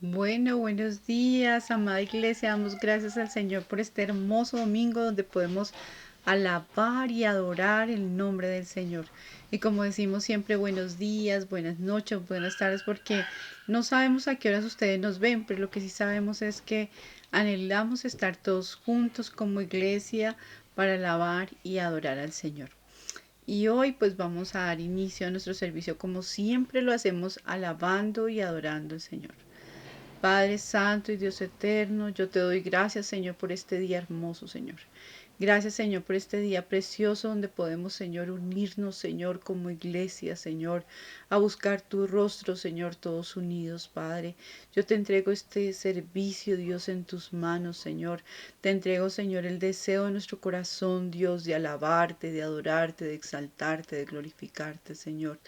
Bueno, buenos días, amada iglesia. Damos gracias al Señor por este hermoso domingo donde podemos alabar y adorar el nombre del Señor. Y como decimos siempre, buenos días, buenas noches, buenas tardes, porque no sabemos a qué horas ustedes nos ven, pero lo que sí sabemos es que anhelamos estar todos juntos como iglesia para alabar y adorar al Señor. Y hoy pues vamos a dar inicio a nuestro servicio como siempre lo hacemos, alabando y adorando al Señor. Padre Santo y Dios eterno, yo te doy gracias, Señor, por este día hermoso, Señor. Gracias, Señor, por este día precioso donde podemos, Señor, unirnos, Señor, como iglesia, Señor, a buscar tu rostro, Señor, todos unidos, Padre. Yo te entrego este servicio, Dios, en tus manos, Señor. Te entrego, Señor, el deseo de nuestro corazón, Dios, de alabarte, de adorarte, de exaltarte, de glorificarte, Señor.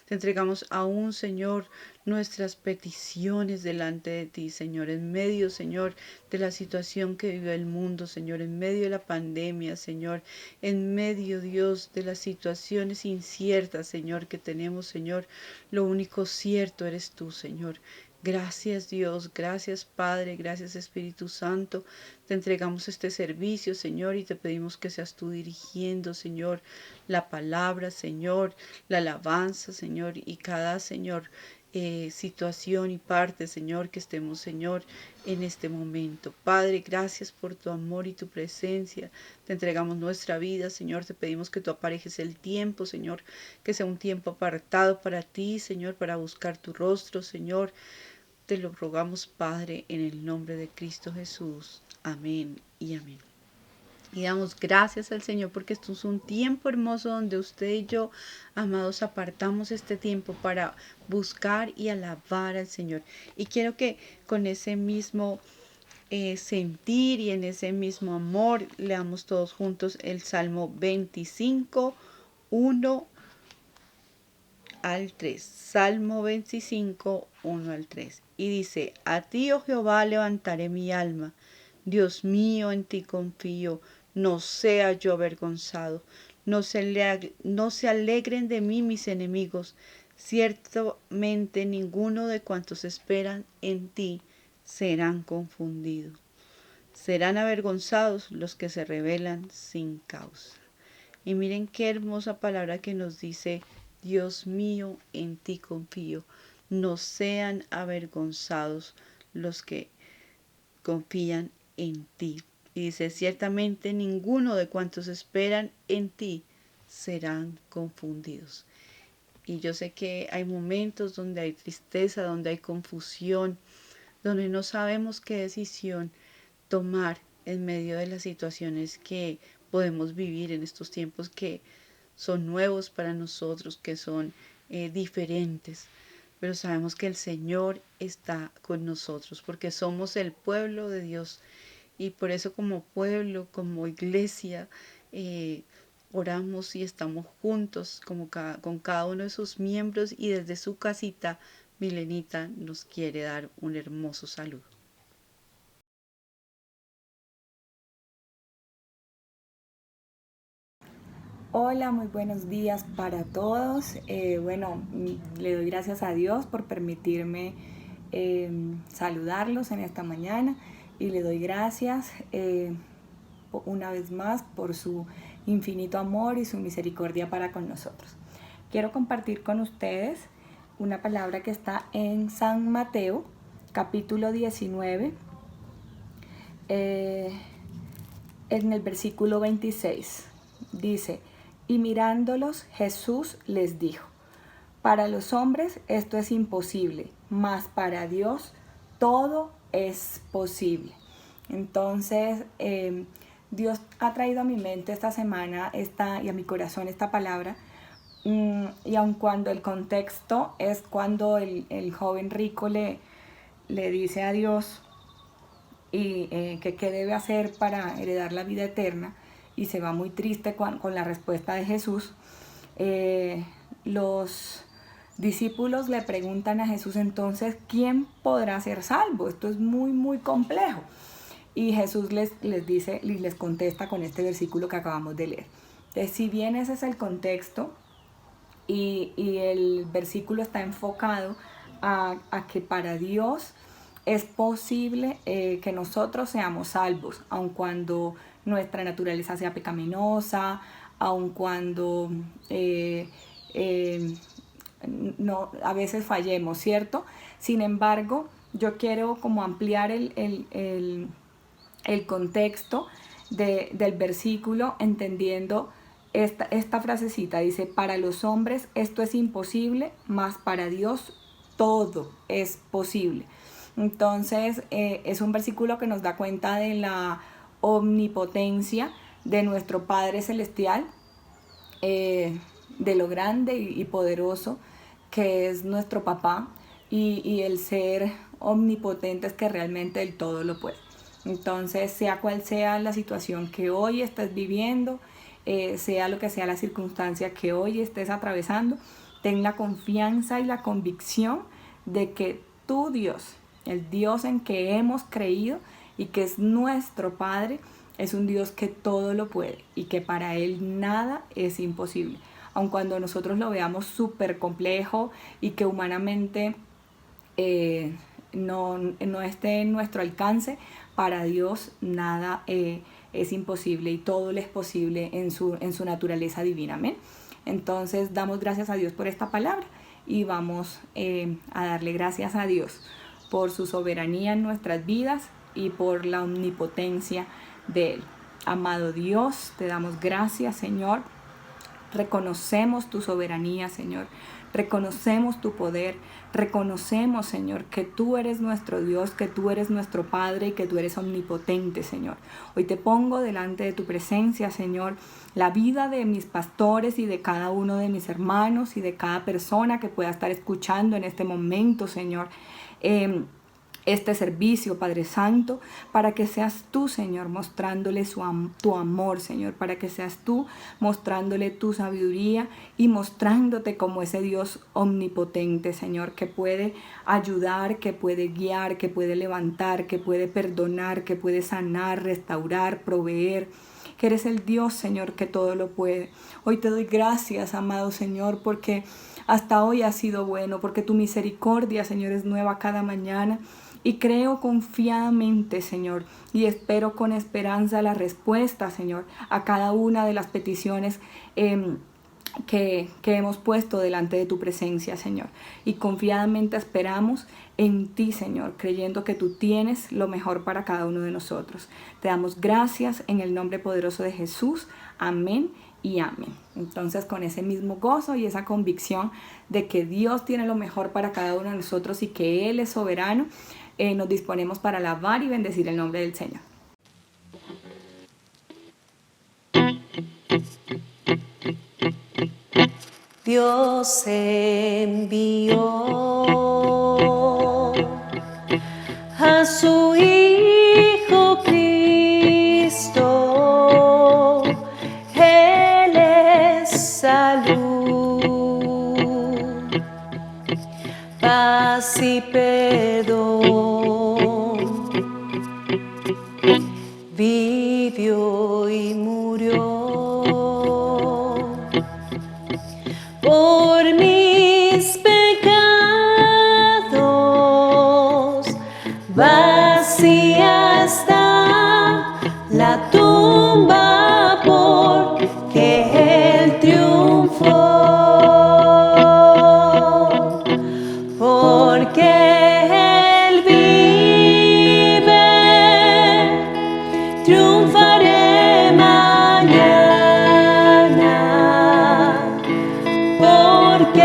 Te entregamos aún, Señor, nuestras peticiones delante de ti, Señor, en medio, Señor, de la situación que vive el mundo, Señor, en medio de la pandemia, Señor, en medio, Dios, de las situaciones inciertas, Señor, que tenemos, Señor, lo único cierto eres tú, Señor. Gracias Dios, gracias Padre, gracias Espíritu Santo. Te entregamos este servicio, Señor, y te pedimos que seas tú dirigiendo, Señor, la palabra, Señor, la alabanza, Señor, y cada, Señor, situación y parte, Señor, que estemos, Señor, en este momento. Padre, gracias por tu amor y tu presencia. Te entregamos nuestra vida, Señor. Te pedimos que tú aparejes el tiempo, Señor, que sea un tiempo apartado para ti, Señor, para buscar tu rostro, Señor. Te lo rogamos, Padre, en el nombre de Cristo Jesús. Amén y amén. Y damos gracias al Señor porque esto es un tiempo hermoso donde usted y yo, amados, apartamos este tiempo para buscar y alabar al Señor. Y quiero que con ese mismo sentir y en ese mismo amor leamos todos juntos el Salmo 25, 1 al 3. Salmo 25, 1 al 3. Y dice, a ti, oh Jehová, levantaré mi alma. Dios mío, en ti confío. No sea yo avergonzado. No se alegren de mí mis enemigos. Ciertamente ninguno de cuantos esperan en ti serán confundidos. Serán avergonzados los que se rebelan sin causa. Y miren qué hermosa palabra que nos dice, Dios mío, en ti confío. No sean avergonzados los que confían en ti. Y dice, ciertamente ninguno de cuantos esperan en ti serán confundidos. Y yo sé que hay momentos donde hay tristeza, donde hay confusión, donde no sabemos qué decisión tomar en medio de las situaciones que podemos vivir en estos tiempos que son nuevos para nosotros, que son diferentes. Pero sabemos que el Señor está con nosotros porque somos el pueblo de Dios y por eso como pueblo, como iglesia, eh, oramos y estamos juntos como con cada uno de sus miembros y desde su casita Milenita nos quiere dar un hermoso saludo. Hola, muy buenos días para todos. Le doy gracias a Dios por permitirme saludarlos en esta mañana y le doy gracias una vez más por su infinito amor y su misericordia para con nosotros. Quiero compartir con ustedes una palabra que está en San Mateo, capítulo 19, en el versículo 26. Dice, y mirándolos Jesús les dijo, para los hombres esto es imposible, mas para Dios todo es posible. Entonces, Dios ha traído a mi mente esta semana y a mi corazón esta palabra. Y aun cuando el contexto es cuando el joven rico le dice a Dios y que qué debe hacer para heredar la vida eterna y se va muy triste con la respuesta de Jesús, los discípulos le preguntan a Jesús entonces, ¿quién podrá ser salvo? Esto es muy, muy complejo. Y Jesús les dice y les contesta con este versículo que acabamos de leer. Entonces, si bien ese es el contexto y el versículo está enfocado a que para Dios es posible que nosotros seamos salvos, aun cuando nuestra naturaleza sea pecaminosa, aun cuando no, a veces fallemos, ¿cierto? Sin embargo, yo quiero como ampliar el contexto del versículo, entendiendo esta frasecita. Dice, para los hombres esto es imposible, mas para Dios todo es posible. Entonces, es un versículo que nos da cuenta de la omnipotencia de nuestro Padre Celestial, de lo grande y poderoso que es nuestro papá, y el ser omnipotente es que realmente el todo lo puede. Entonces, sea cual sea la situación que hoy estés viviendo, sea lo que sea la circunstancia que hoy estés atravesando, ten la confianza y la convicción de que tu Dios, el Dios en que hemos creído y que es nuestro Padre, es un Dios que todo lo puede y que para Él nada es imposible. Aun cuando nosotros lo veamos súper complejo y que humanamente no esté en nuestro alcance, para Dios nada es imposible y todo le es posible en su naturaleza divina. Amén. Entonces damos gracias a Dios por esta palabra y vamos a darle gracias a Dios por su soberanía en nuestras vidas y por la omnipotencia de Él. Amado Dios, te damos gracias, Señor. Reconocemos tu soberanía, Señor. Reconocemos tu poder. Reconocemos, Señor, que tú eres nuestro Dios, que tú eres nuestro Padre y que tú eres omnipotente, Señor. Hoy te pongo delante de tu presencia, Señor, la vida de mis pastores y de cada uno de mis hermanos y de cada persona que pueda estar escuchando en este momento, Señor. Este servicio, Padre Santo, para que seas tú, Señor, mostrándole tu amor, Señor, para que seas tú mostrándole tu sabiduría y mostrándote como ese Dios omnipotente, Señor, que puede ayudar, que puede guiar, que puede levantar, que puede perdonar, que puede sanar, restaurar, proveer, que eres el Dios, Señor, que todo lo puede. Hoy te doy gracias, amado Señor, porque hasta hoy has sido bueno, porque tu misericordia, Señor, es nueva cada mañana. Y creo confiadamente, Señor, y espero con esperanza la respuesta, Señor, a cada una de las peticiones que hemos puesto delante de tu presencia, Señor. Y confiadamente esperamos en ti, Señor, creyendo que tú tienes lo mejor para cada uno de nosotros. Te damos gracias en el nombre poderoso de Jesús. Amén y amén. Entonces, con ese mismo gozo y esa convicción de que Dios tiene lo mejor para cada uno de nosotros y que Él es soberano, nos disponemos para alabar y bendecir el nombre del Señor. Dios envió a su Hijo Cristo, Él es salud, paz y perdón. Vivió y murió por mis pecados. Vacía está la tumba porque Él triunfó, porque Él vive, triunfaré mañana, porque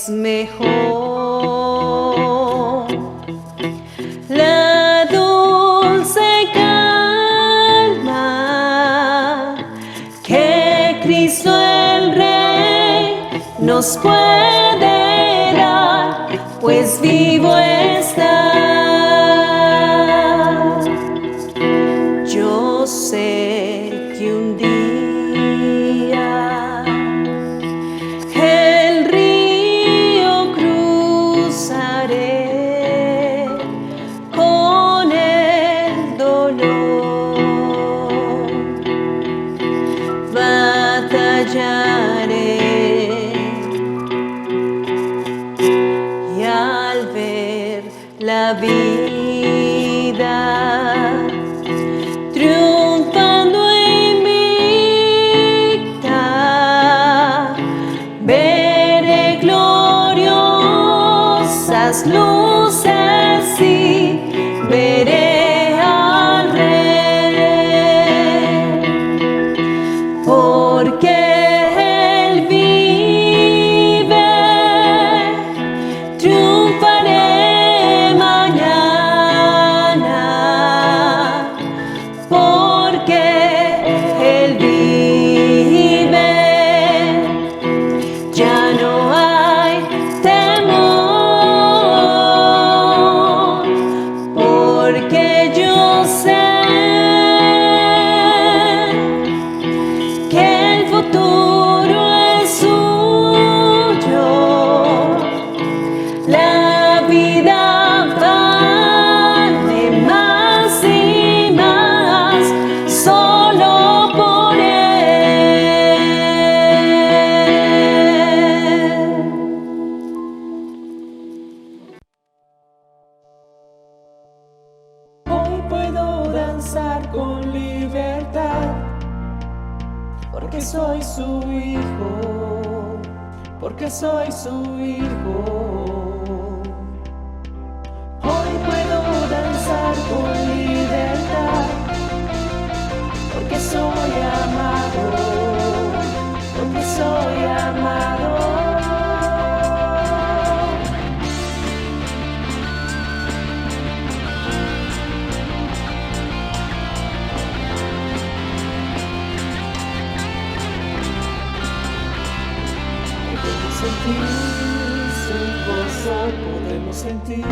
es mejor. La dulce calma que Cristo el Rey nos puede dar, pues vivo está. Yo sé que un día el río cruzaré con el dolor, batallaré y al ver la vida triunfando invicta, veré gloriosas luces y veré al Rey, porque Él vive, triunfaré mañana, porque Él vive, ya no hay temor, porque yo sé que el futuro es suyo, la vida vale más y más solo por Él. Hoy puedo danzar con libertad, porque soy su hijo, porque soy su hijo. Hoy puedo danzar con libertad, porque soy amado, porque soy amado. Podemos sentir su gozo, podemos sentir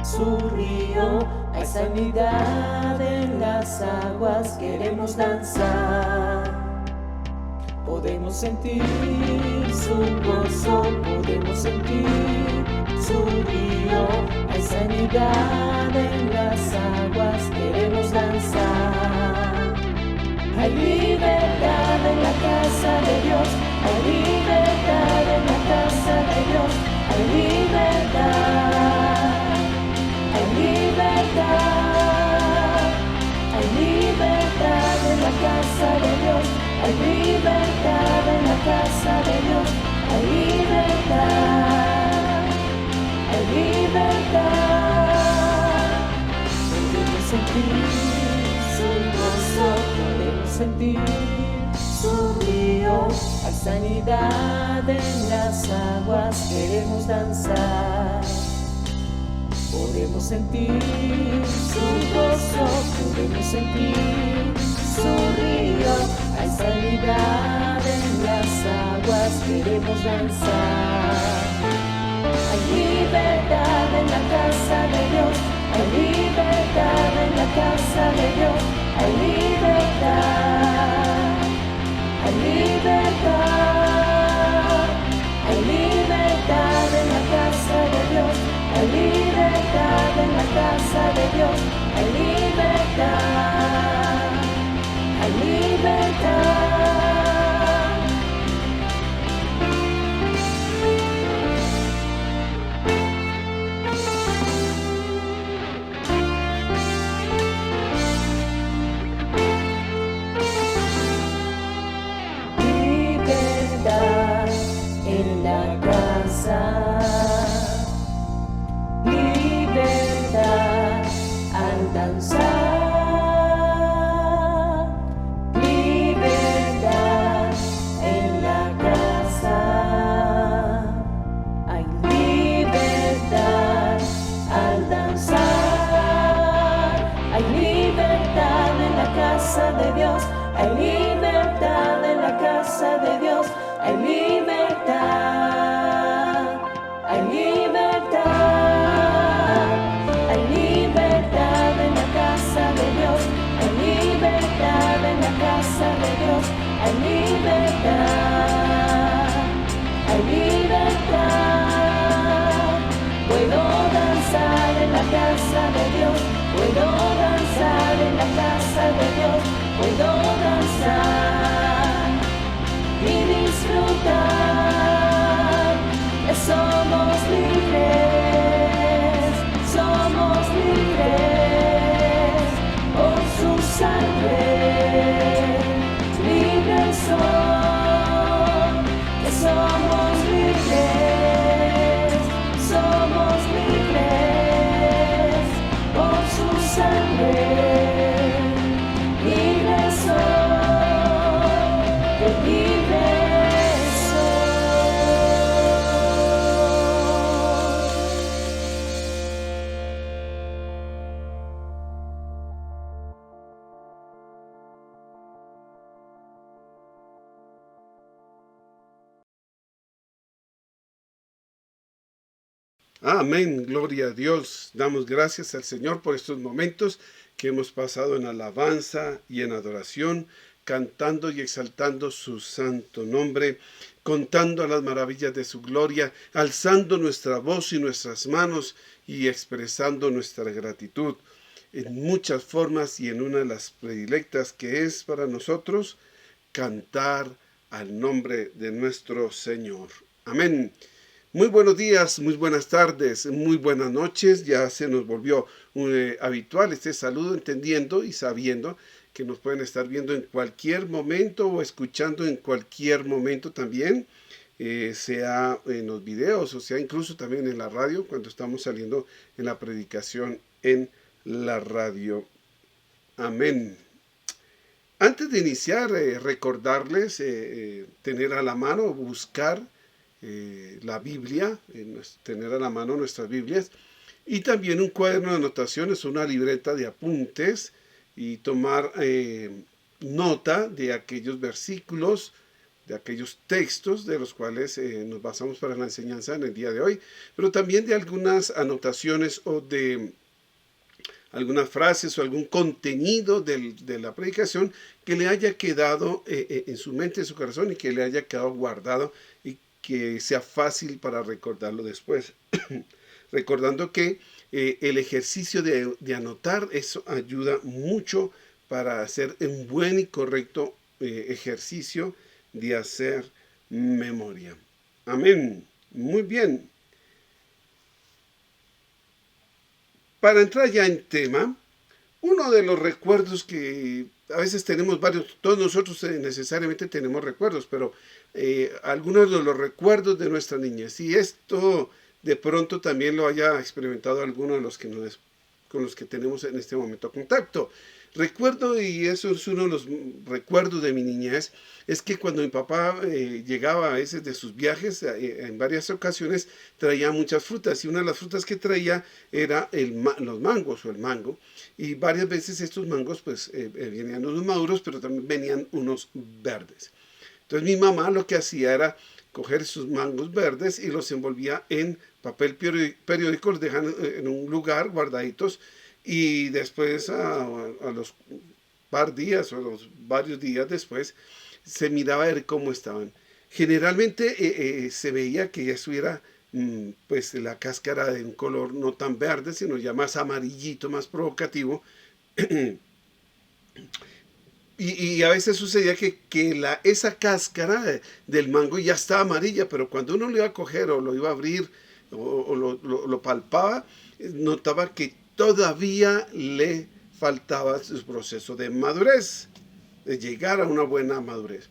su río, hay sanidad en las aguas, queremos danzar. Podemos sentir su gozo, podemos sentir su río, hay sanidad en las aguas, queremos danzar. Hay libertad en la casa de Dios, hay libertad en la casa de Dios, hay libertad, hay libertad, hay libertad en la casa de Dios, hay libertad en la casa de Dios, hay libertad, hay libertad. Podemos sentir su gozo, podemos sentir su río, hay sanidad en las aguas, queremos danzar. Podemos sentir su gozo, podemos sentir su río, hay sanidad en las aguas, queremos danzar. Hay libertad en la casa de Dios, hay libertad en la casa de Dios, hay libertad, hay libertad, hay libertad en la casa de Dios, hay libertad en la casa de Dios, hay libertad, hay libertad. Dios, puedo danzar en la casa de Dios, puedo danzar y disfrutar, que somos libres, por su sangre, libres son, que somos libres, por su sangre, libres son, que libres son. Amén, gloria a Dios. Damos gracias al Señor por estos momentos que hemos pasado en alabanza y en adoración, cantando y exaltando su santo nombre, contando las maravillas de su gloria, alzando nuestra voz y nuestras manos y expresando nuestra gratitud en muchas formas, y en una de las predilectas que es para nosotros, cantar al nombre de nuestro Señor. Amén. Muy buenos días, muy buenas tardes, muy buenas noches. Ya se nos volvió habitual este saludo, entendiendo y sabiendo que nos pueden estar viendo en cualquier momento o escuchando en cualquier momento también, sea en los videos o sea incluso también en la radio, cuando estamos saliendo en la predicación en la radio. Amén. Antes de iniciar, recordarles tener a la mano, buscar la Biblia, tener a la mano nuestras Biblias, y también un cuaderno de anotaciones, una libreta de apuntes, y tomar nota de aquellos versículos, de aquellos textos de los cuales nos basamos para la enseñanza en el día de hoy, pero también de algunas anotaciones o de algunas frases o algún contenido de la predicación que le haya quedado en su mente, en su corazón, y que le haya quedado guardado y que sea fácil para recordarlo después. Recordando que el ejercicio de anotar, eso ayuda mucho para hacer un buen y correcto ejercicio de hacer memoria. Amén. Muy bien. Para entrar ya en tema, uno de los recuerdos que a veces tenemos varios, todos nosotros necesariamente tenemos recuerdos, pero algunos de los recuerdos de nuestra niñez, y esto de pronto también lo haya experimentado alguno de los que con los que tenemos en este momento contacto. Recuerdo, y eso es uno de los recuerdos de mi niñez, es que cuando mi papá llegaba a veces de sus viajes, en varias ocasiones traía muchas frutas, y una de las frutas que traía era los mangos o el mango, y varias veces estos mangos pues venían unos maduros, pero también venían unos verdes. Entonces mi mamá lo que hacía era coger sus mangos verdes y los envolvía en papel periódico, los dejan en un lugar guardaditos, y después a los par días o a los varios días después se miraba a ver cómo estaban. Generalmente se veía que ya estuviera pues la cáscara de un color no tan verde, sino ya más amarillito, más provocativo. Y a veces sucedía que esa cáscara del mango ya estaba amarilla, pero cuando uno lo iba a coger o lo iba a abrir o lo palpaba, notaba que todavía le faltaba su proceso de madurez, de llegar a una buena madurez.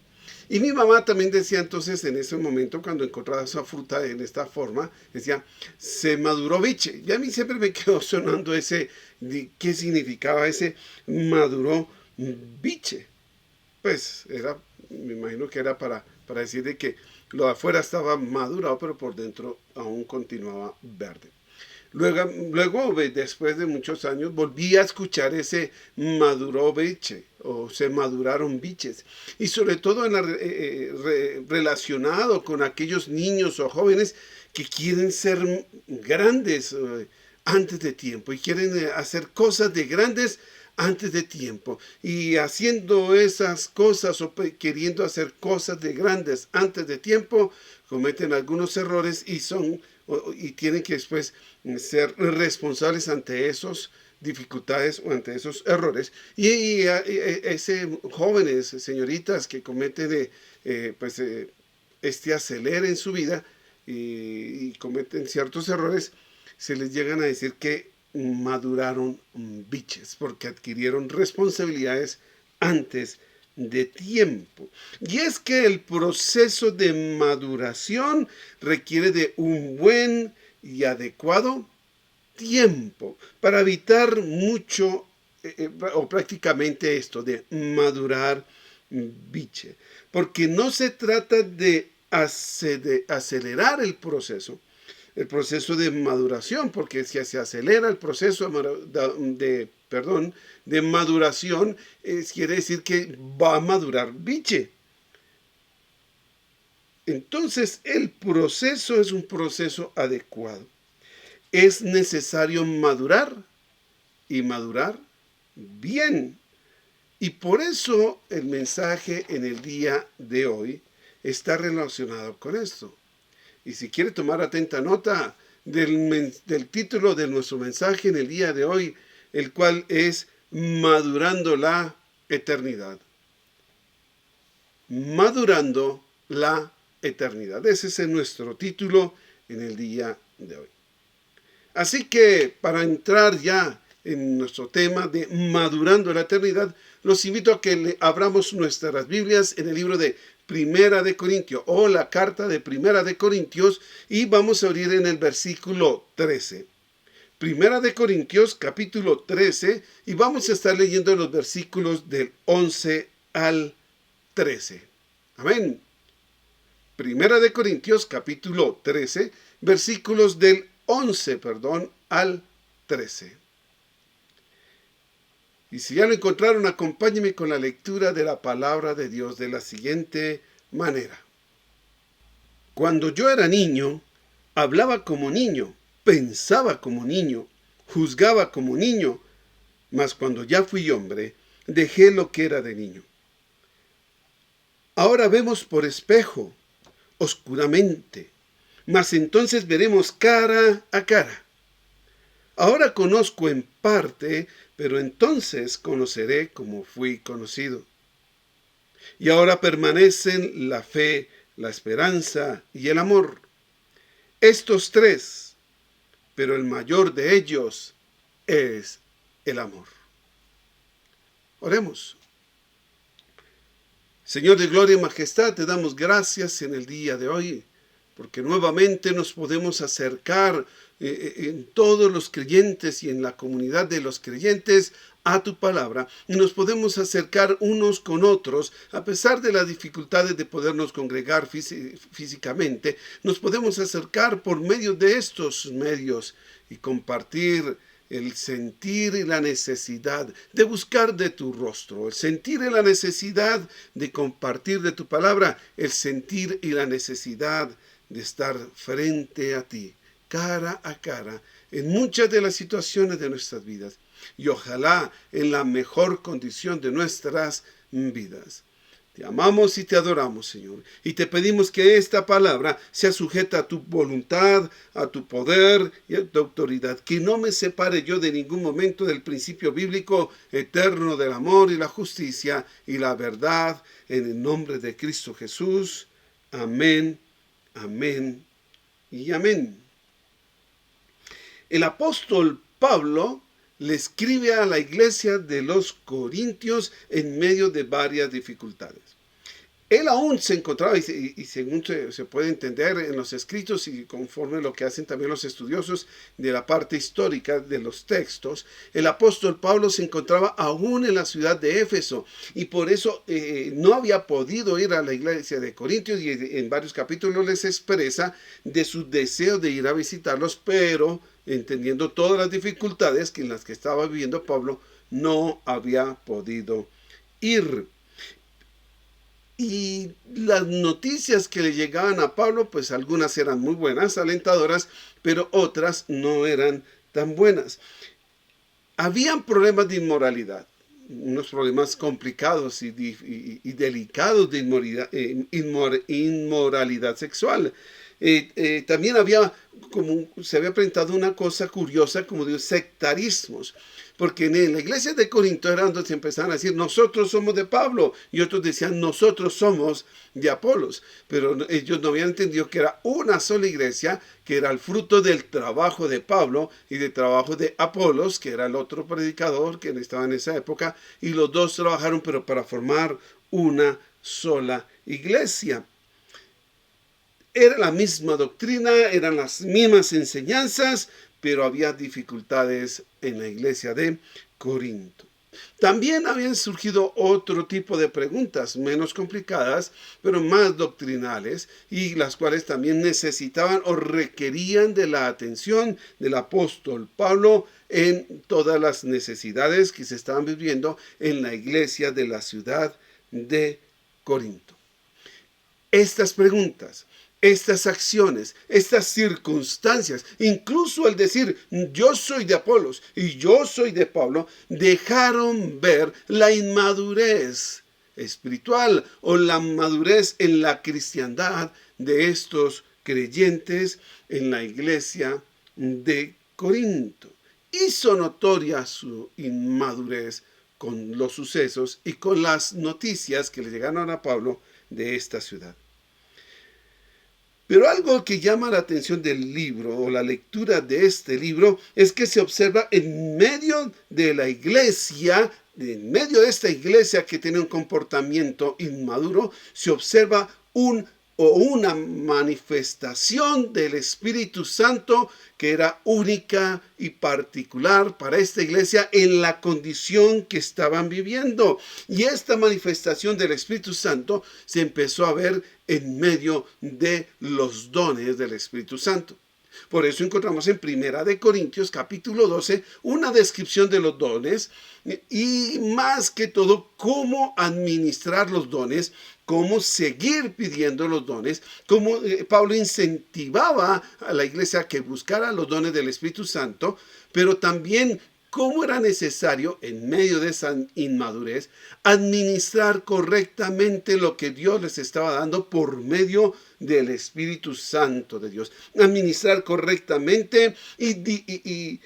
Y mi mamá también decía entonces, en ese momento, cuando encontraba esa fruta en esta forma, decía, se maduró biche. Y a mí siempre me quedó sonando ¿qué significaba ese maduró biche? Pues me imagino que era para decir de que lo de afuera estaba madurado, pero por dentro aún continuaba verde. Luego, después de muchos años, volví a escuchar ese maduró biche, o se maduraron biches, y sobre todo relacionado con aquellos niños o jóvenes que quieren ser grandes antes de tiempo, y quieren hacer cosas de grandes antes de tiempo, y haciendo esas cosas o queriendo hacer cosas de grandes antes de tiempo, cometen algunos errores y tienen que después ser responsables ante esos dificultades o ante esos errores. Y ese jóvenes, señoritas que cometen este acelere en su vida y cometen ciertos errores, se les llegan a decir que maduraron biches porque adquirieron responsabilidades antes de tiempo. Y es que el proceso de maduración requiere de un buen y adecuado tiempo para evitar mucho o prácticamente esto de madurar biche, porque no se trata de acelerar el proceso de maduración, porque si se acelera el proceso de maduración, quiere decir que va a madurar biche. Entonces el proceso es un proceso adecuado. Es necesario madurar y madurar bien. Y por eso el mensaje en el día de hoy está relacionado con esto. Y si quiere tomar atenta nota del título de nuestro mensaje en el día de hoy, el cual es Madurando la Eternidad. Madurando la Eternidad. Ese es nuestro título en el día de hoy. Así que para entrar ya en nuestro tema de Madurando la Eternidad, los invito a que abramos nuestras Biblias en el libro de Primera de Corintios o la carta de Primera de Corintios y vamos a abrir en el versículo 13. Primera de Corintios capítulo 13 y vamos a estar leyendo los versículos del 11 al 13. Amén. Primera de Corintios capítulo 13, versículos del 11, al 13. Y si ya lo encontraron, acompáñenme con la lectura de la palabra de Dios de la siguiente manera. Cuando yo era niño, hablaba como niño, pensaba como niño, juzgaba como niño, mas cuando ya fui hombre, dejé lo que era de niño. Ahora vemos por espejo, oscuramente, mas entonces veremos cara a cara. Ahora conozco en parte, pero entonces conoceré como fui conocido. Y ahora permanecen la fe, la esperanza y el amor. Estos tres, pero el mayor de ellos es el amor. Oremos. Señor de gloria y majestad, te damos gracias en el día de hoy, porque nuevamente nos podemos acercar en todos los creyentes y en la comunidad de los creyentes a tu palabra, y nos podemos acercar unos con otros, a pesar de las dificultades de podernos congregar físicamente, nos podemos acercar por medio de estos medios y compartir el sentir y la necesidad de buscar de tu rostro, el sentir y la necesidad de compartir de tu palabra, el sentir y la necesidad de estar frente a ti, cara a cara, en muchas de las situaciones de nuestras vidas y ojalá en la mejor condición de nuestras vidas. Te amamos y te adoramos, Señor, y te pedimos que esta palabra sea sujeta a tu voluntad, a tu poder y a tu autoridad, que no me separe yo de ningún momento del principio bíblico eterno del amor y la justicia y la verdad, en el nombre de Cristo Jesús. Amén, amén y amén. El apóstol Pablo le escribe a la iglesia de los Corintios en medio de varias dificultades. Él aún se encontraba, y según se puede entender en los escritos y conforme lo que hacen también los estudiosos de la parte histórica de los textos, el apóstol Pablo se encontraba aún en la ciudad de Éfeso y por eso no había podido ir a la iglesia de Corintios, y en varios capítulos les expresa de su deseo de ir a visitarlos, pero entendiendo todas las dificultades en las que estaba viviendo Pablo, no había podido ir. Y las noticias que le llegaban a Pablo, pues algunas eran muy buenas, alentadoras, pero otras no eran tan buenas. Habían problemas de inmoralidad, unos problemas complicados y delicados de inmoralidad sexual. También se había presentado una cosa curiosa como de sectarismos, porque en la iglesia de Corinto era donde se empezaban a decir, nosotros somos de Pablo, y otros decían, nosotros somos de Apolos, pero ellos no habían entendido que era una sola iglesia, que era el fruto del trabajo de Pablo y del trabajo de Apolos, que era el otro predicador que estaba en esa época, y los dos trabajaron pero para formar una sola iglesia. Era la misma doctrina, eran las mismas enseñanzas, pero había dificultades en la iglesia de Corinto. También habían surgido otro tipo de preguntas, menos complicadas, pero más doctrinales, y las cuales también necesitaban o requerían de la atención del apóstol Pablo en todas las necesidades que se estaban viviendo en la iglesia de la ciudad de Corinto. Estas preguntas, estas acciones, estas circunstancias, incluso el decir yo soy de Apolos y yo soy de Pablo, dejaron ver la inmadurez espiritual o la madurez en la cristiandad de estos creyentes en la iglesia de Corinto. Hizo notoria su inmadurez con los sucesos y con las noticias que le llegaron a Pablo de esta ciudad. Pero algo que llama la atención del libro o la lectura de este libro es que se observa en medio de la iglesia, en medio de esta iglesia que tiene un comportamiento inmaduro, se observa una manifestación del Espíritu Santo que era única y particular para esta iglesia en la condición que estaban viviendo. Y esta manifestación del Espíritu Santo se empezó a ver en medio de los dones del Espíritu Santo. Por eso encontramos en 1 Corintios capítulo 12 una descripción de los dones y más que todo cómo administrar los dones, cómo seguir pidiendo los dones, cómo Pablo incentivaba a la iglesia a que buscara los dones del Espíritu Santo, pero también cómo era necesario, en medio de esa inmadurez, administrar correctamente lo que Dios les estaba dando por medio del Espíritu Santo de Dios. Administrar correctamente y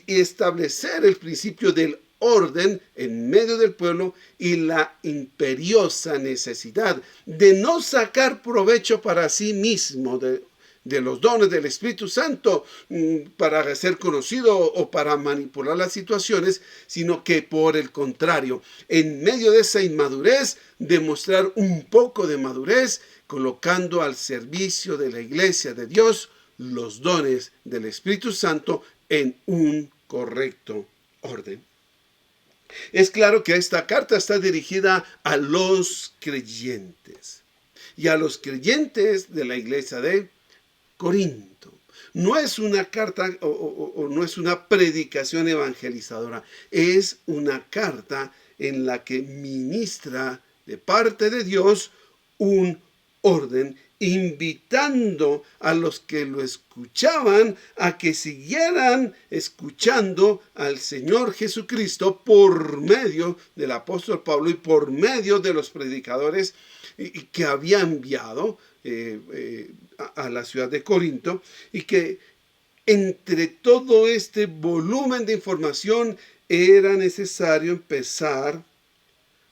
establecer el principio del orden en medio del pueblo y la imperiosa necesidad de no sacar provecho para sí mismo de los dones del Espíritu Santo para ser conocido o para manipular las situaciones, sino que por el contrario, en medio de esa inmadurez, demostrar un poco de madurez, colocando al servicio de la iglesia de Dios los dones del Espíritu Santo en un correcto orden. Es claro que esta carta está dirigida a los creyentes y a los creyentes de la iglesia de Corinto. No es una carta o no es una predicación evangelizadora, es una carta en la que ministra de parte de Dios un orden, invitando a los que lo escuchaban a que siguieran escuchando al Señor Jesucristo por medio del apóstol Pablo y por medio de los predicadores que había enviado a la ciudad de Corinto, y que entre todo este volumen de información era necesario empezar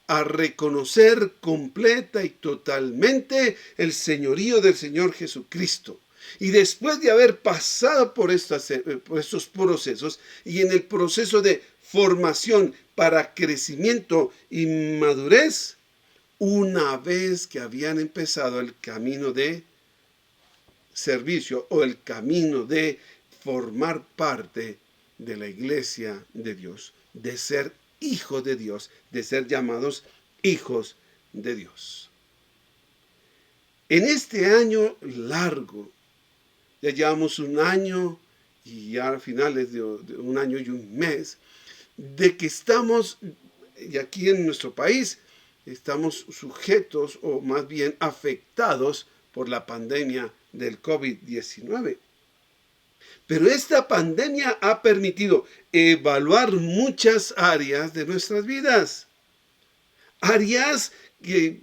a reconocer completa y totalmente el señorío del Señor Jesucristo. Y después de haber pasado por estos procesos y en el proceso de formación para crecimiento y madurez, una vez que habían empezado el camino de servicio o el camino de formar parte de la iglesia de Dios, de ser hijos de Dios, de ser llamados hijos de Dios. En este año largo, ya llevamos un año y ya a finales de un año y un mes, de que estamos, y aquí en nuestro país, estamos sujetos o más bien afectados por la pandemia del COVID-19. Pero esta pandemia ha permitido evaluar muchas áreas de nuestras vidas. Áreas que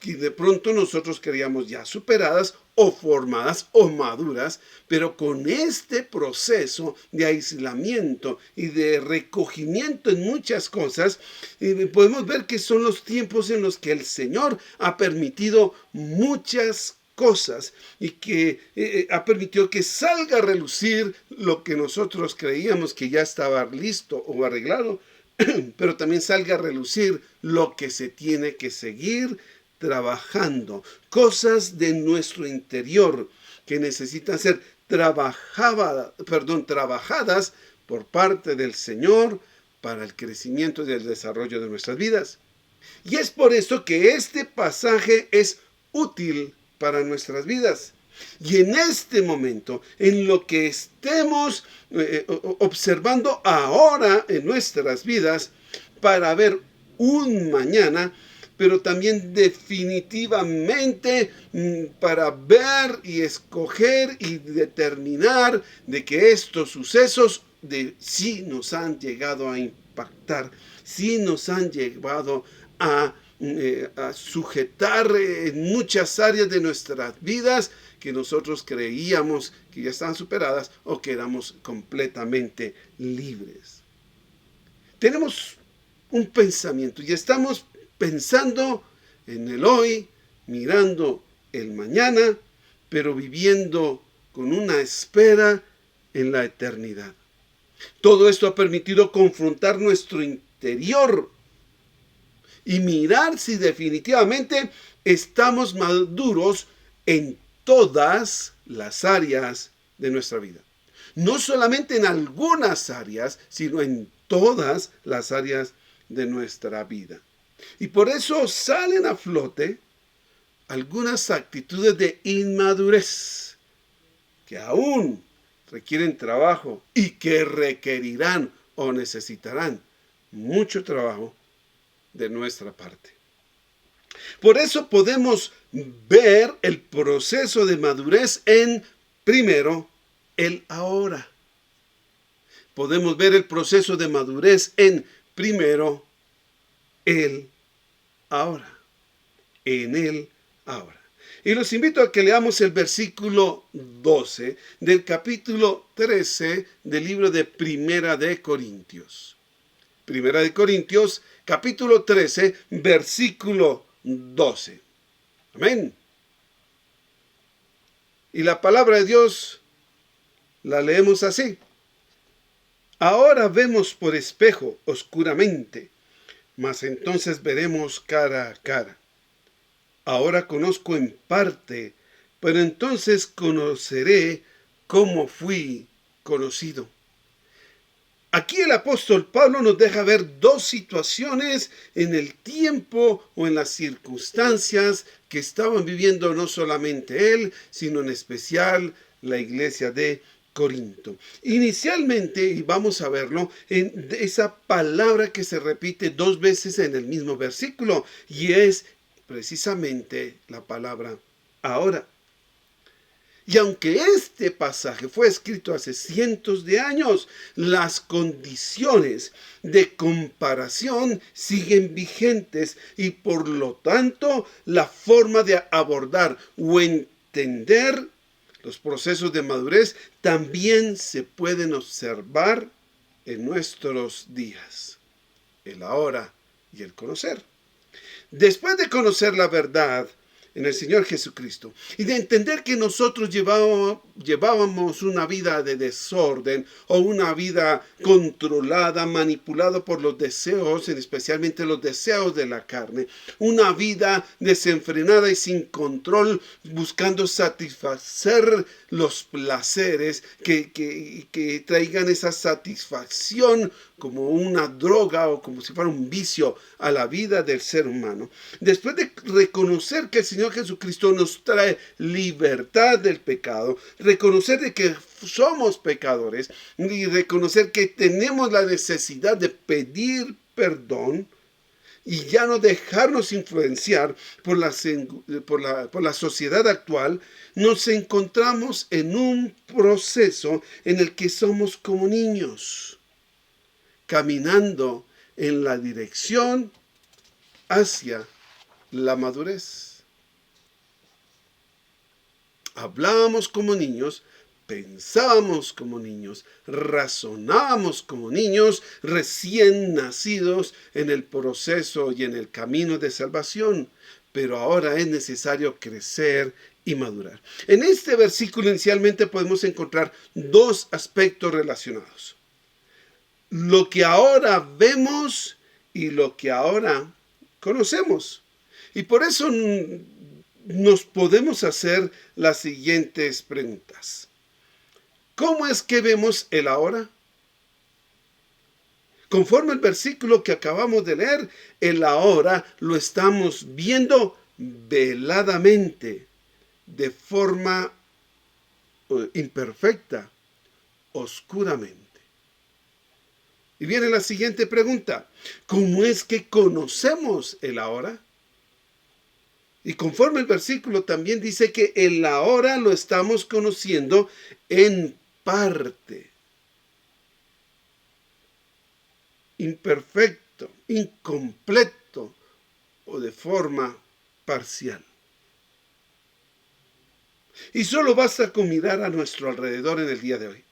que de pronto nosotros creíamos ya superadas o formadas o maduras, pero con este proceso de aislamiento y de recogimiento en muchas cosas, podemos ver que son los tiempos en los que el Señor ha permitido muchas cosas y que ha permitido que salga a relucir lo que nosotros creíamos que ya estaba listo o arreglado, pero también salga a relucir lo que se tiene que seguir trabajando, cosas de nuestro interior que necesitan ser trabajadas por parte del Señor para el crecimiento y el desarrollo de nuestras vidas. Y es por eso que este pasaje es útil para nuestras vidas. Y en este momento, en lo que estemos observando ahora en nuestras vidas, para ver un mañana, pero también definitivamente para ver y escoger y determinar de que estos sucesos sí nos han llegado a impactar, sí nos han llevado a sujetar en muchas áreas de nuestras vidas que nosotros creíamos que ya estaban superadas o que éramos completamente libres. Tenemos un pensamiento y estamos pensando en el hoy, mirando el mañana, pero viviendo con una espera en la eternidad. Todo esto ha permitido confrontar nuestro interior y mirar si definitivamente estamos maduros en todas las áreas de nuestra vida. No solamente en algunas áreas, sino en todas las áreas de nuestra vida. Y por eso salen a flote algunas actitudes de inmadurez que aún requieren trabajo y que requerirán o necesitarán mucho trabajo de nuestra parte. Por eso podemos ver el proceso de madurez en, primero, el ahora. Podemos ver el proceso de madurez en, primero, el ahora. En el ahora. Y los invito a que leamos el versículo 12 del capítulo 13 del libro de Primera de Corintios. Primera de Corintios, capítulo 13, versículo 12. Amén. Y la palabra de Dios la leemos así. Ahora vemos por espejo oscuramente, mas entonces veremos cara a cara. Ahora conozco en parte, pero entonces conoceré como fui conocido. Aquí el apóstol Pablo nos deja ver dos situaciones en el tiempo o en las circunstancias que estaban viviendo no solamente él, sino en especial la iglesia de Corinto. Inicialmente, y vamos a verlo, en esa palabra que se repite dos veces en el mismo versículo, y es precisamente la palabra ahora. Y aunque este pasaje fue escrito hace cientos de años, las condiciones de comparación siguen vigentes y por lo tanto la forma de abordar o entender los procesos de madurez también se pueden observar en nuestros días, el ahora y el conocer. Después de conocer la verdad en el Señor Jesucristo y de entender que nosotros llevábamos una vida de desorden o una vida controlada, manipulada por los deseos, especialmente los deseos de la carne, una vida desenfrenada y sin control, buscando satisfacer los placeres que traigan esa satisfacción como una droga o como si fuera un vicio a la vida del ser humano. Después de reconocer que el Señor Jesucristo nos trae libertad del pecado, reconocer de que somos pecadores y reconocer que tenemos la necesidad de pedir perdón y ya no dejarnos influenciar por la sociedad actual, nos encontramos en un proceso en el que somos como niños, caminando en la dirección hacia la madurez. hablábamos como niños, pensábamos como niños, razonábamos como niños recién nacidos en el proceso y en el camino de salvación, pero ahora es necesario crecer y madurar. En este versículo inicialmente podemos encontrar dos aspectos relacionados: lo que ahora vemos y lo que ahora conocemos. Y por eso nos podemos hacer las siguientes preguntas. ¿Cómo es que vemos el ahora? Conforme el versículo que acabamos de leer, el ahora lo estamos viendo veladamente, de forma imperfecta, oscuramente. Y viene la siguiente pregunta: ¿cómo es que conocemos el ahora? Y conforme el versículo también dice que el ahora lo estamos conociendo en parte, imperfecto, incompleto o de forma parcial. Y solo basta con mirar a nuestro alrededor en el día de hoy.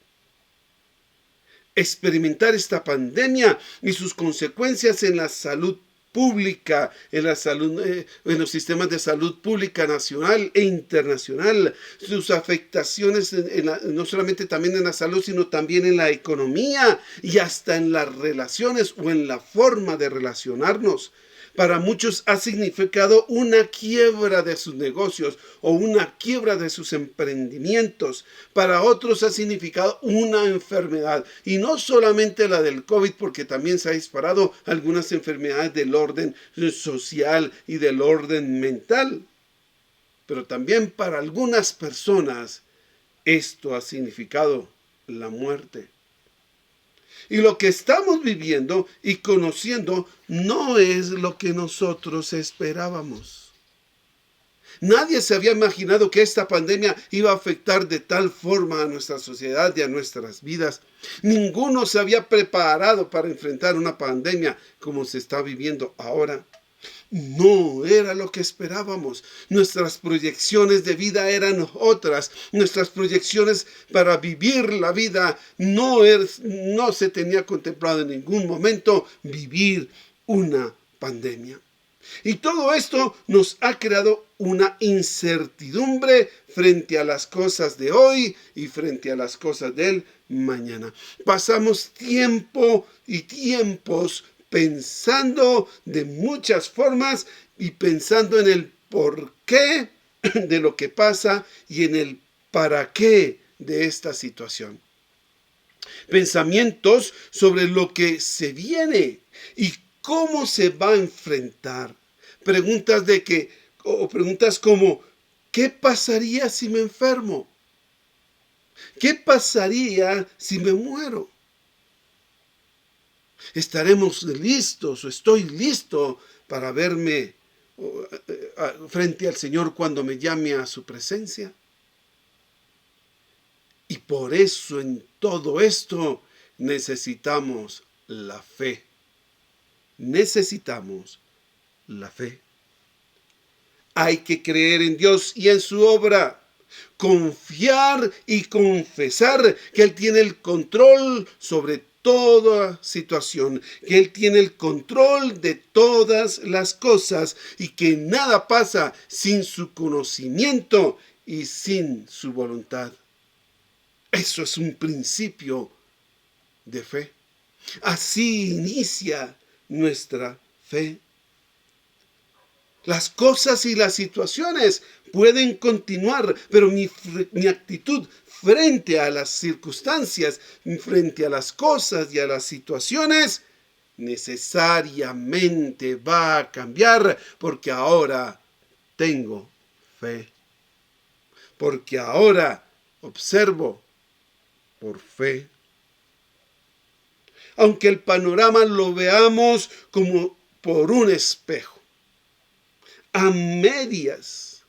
Experimentar esta pandemia y sus consecuencias en la salud pública, en los sistemas de salud pública nacional e internacional, sus afectaciones no solamente también en la salud, sino también en la economía y hasta en las relaciones o en la forma de relacionarnos. Para muchos ha significado una quiebra de sus negocios o una quiebra de sus emprendimientos. Para otros ha significado una enfermedad. Y no solamente la del COVID, porque también se ha disparado algunas enfermedades del orden social y del orden mental. Pero también para algunas personas esto ha significado la muerte. Y lo que estamos viviendo y conociendo no es lo que nosotros esperábamos. Nadie se había imaginado que esta pandemia iba a afectar de tal forma a nuestra sociedad y a nuestras vidas. Ninguno se había preparado para enfrentar una pandemia como se está viviendo ahora. No era lo que esperábamos. Nuestras proyecciones de vida eran otras. Nuestras proyecciones para vivir la vida no se tenía contemplado en ningún momento vivir una pandemia. Y todo esto nos ha creado una incertidumbre frente a las cosas de hoy y frente a las cosas del mañana. Pasamos tiempo y tiempos pensando de muchas formas y pensando en el por qué de lo que pasa y en el para qué de esta situación. Pensamientos sobre lo que se viene y cómo se va a enfrentar. Preguntas como, ¿qué pasaría si me enfermo? ¿Qué pasaría si me muero? ¿Estaremos listos o estoy listo para verme frente al Señor cuando me llame a su presencia? Y por eso en todo esto necesitamos la fe. Necesitamos la fe. Hay que creer en Dios y en su obra. Confiar y confesar que Él tiene el control sobre toda situación, que Él tiene el control de todas las cosas y que nada pasa sin su conocimiento y sin su voluntad. Eso es un principio de fe. Así inicia nuestra fe. Las cosas y las situaciones pueden continuar, pero mi actitud frente a las circunstancias, frente a las cosas y a las situaciones, necesariamente va a cambiar, porque ahora tengo fe. Porque ahora observo por fe. Aunque el panorama lo veamos como por un espejo, a medias,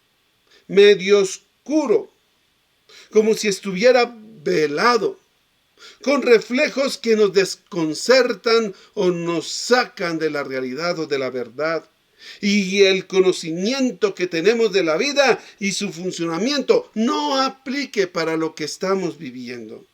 medio oscuro, como si estuviera velado, con reflejos que nos desconcertan o nos sacan de la realidad o de la verdad. Y el conocimiento que tenemos de la vida y su funcionamiento no aplique para lo que estamos viviendo.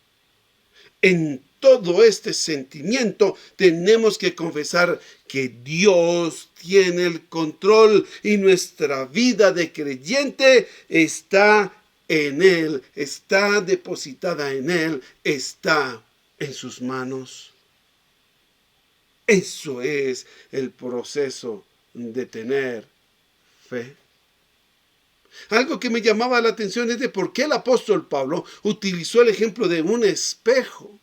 En todo este sentimiento tenemos que confesar que Dios tiene el control y nuestra vida de creyente está en Él, está depositada en Él, está en sus manos. Eso es el proceso de tener fe. Algo que me llamaba la atención es de por qué el apóstol Pablo utilizó el ejemplo de un espejo.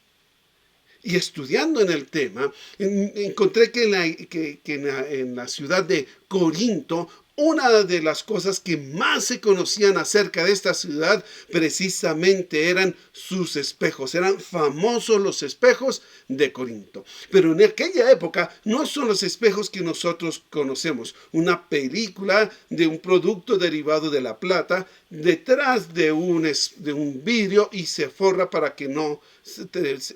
Y estudiando en el tema, encontré que en la ciudad de Corinto, una de las cosas que más se conocían acerca de esta ciudad precisamente eran sus espejos. Eran famosos los espejos de Corinto. Pero en aquella época no son los espejos que nosotros conocemos. Una película de un producto derivado de la plata detrás de un vidrio y se forra para que no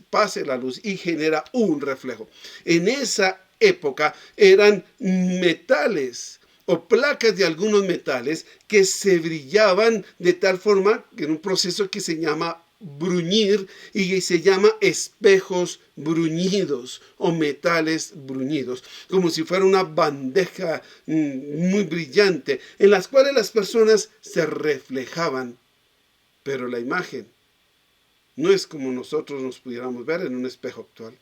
pase la luz y genera un reflejo. En esa época eran metales o placas de algunos metales que se brillaban de tal forma que en un proceso que se llama bruñir y se llama espejos bruñidos o metales bruñidos, como si fuera una bandeja muy brillante en las cuales las personas se reflejaban, pero la imagen no es como nosotros nos pudiéramos ver en un espejo actual.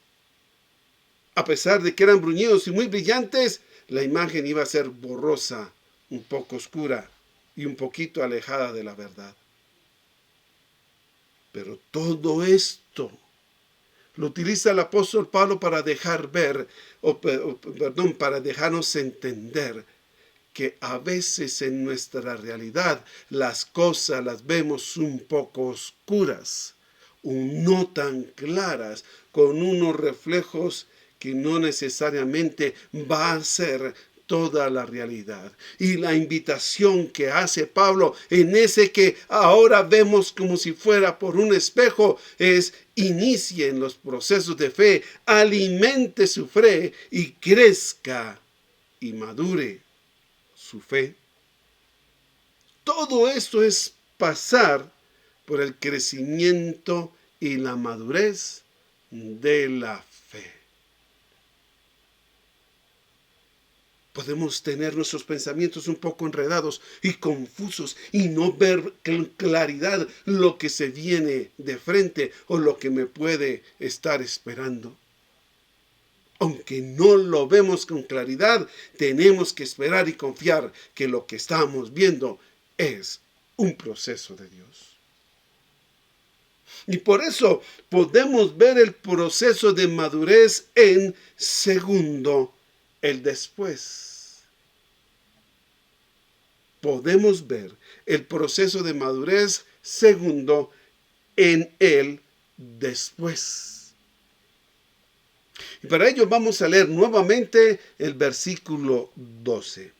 A pesar de que eran bruñidos y muy brillantes, la imagen iba a ser borrosa, un poco oscura y un poquito alejada de la verdad. Pero todo esto lo utiliza el apóstol Pablo para dejar ver, para dejarnos entender que a veces en nuestra realidad las cosas las vemos un poco oscuras, no tan claras, con unos reflejos que no necesariamente va a ser toda la realidad. Y la invitación que hace Pablo en ese que ahora vemos como si fuera por un espejo es: inicien los procesos de fe, alimente su fe y crezca y madure su fe. Todo esto es pasar por el crecimiento y la madurez de la fe. Podemos tener nuestros pensamientos un poco enredados y confusos y no ver con claridad lo que se viene de frente o lo que me puede estar esperando. Aunque no lo vemos con claridad, tenemos que esperar y confiar que lo que estamos viendo es un proceso de Dios. Y por eso podemos ver el proceso de madurez en segundo, el después. Podemos ver el proceso de madurez segundo en el después. Y para ello vamos a leer nuevamente el versículo 12.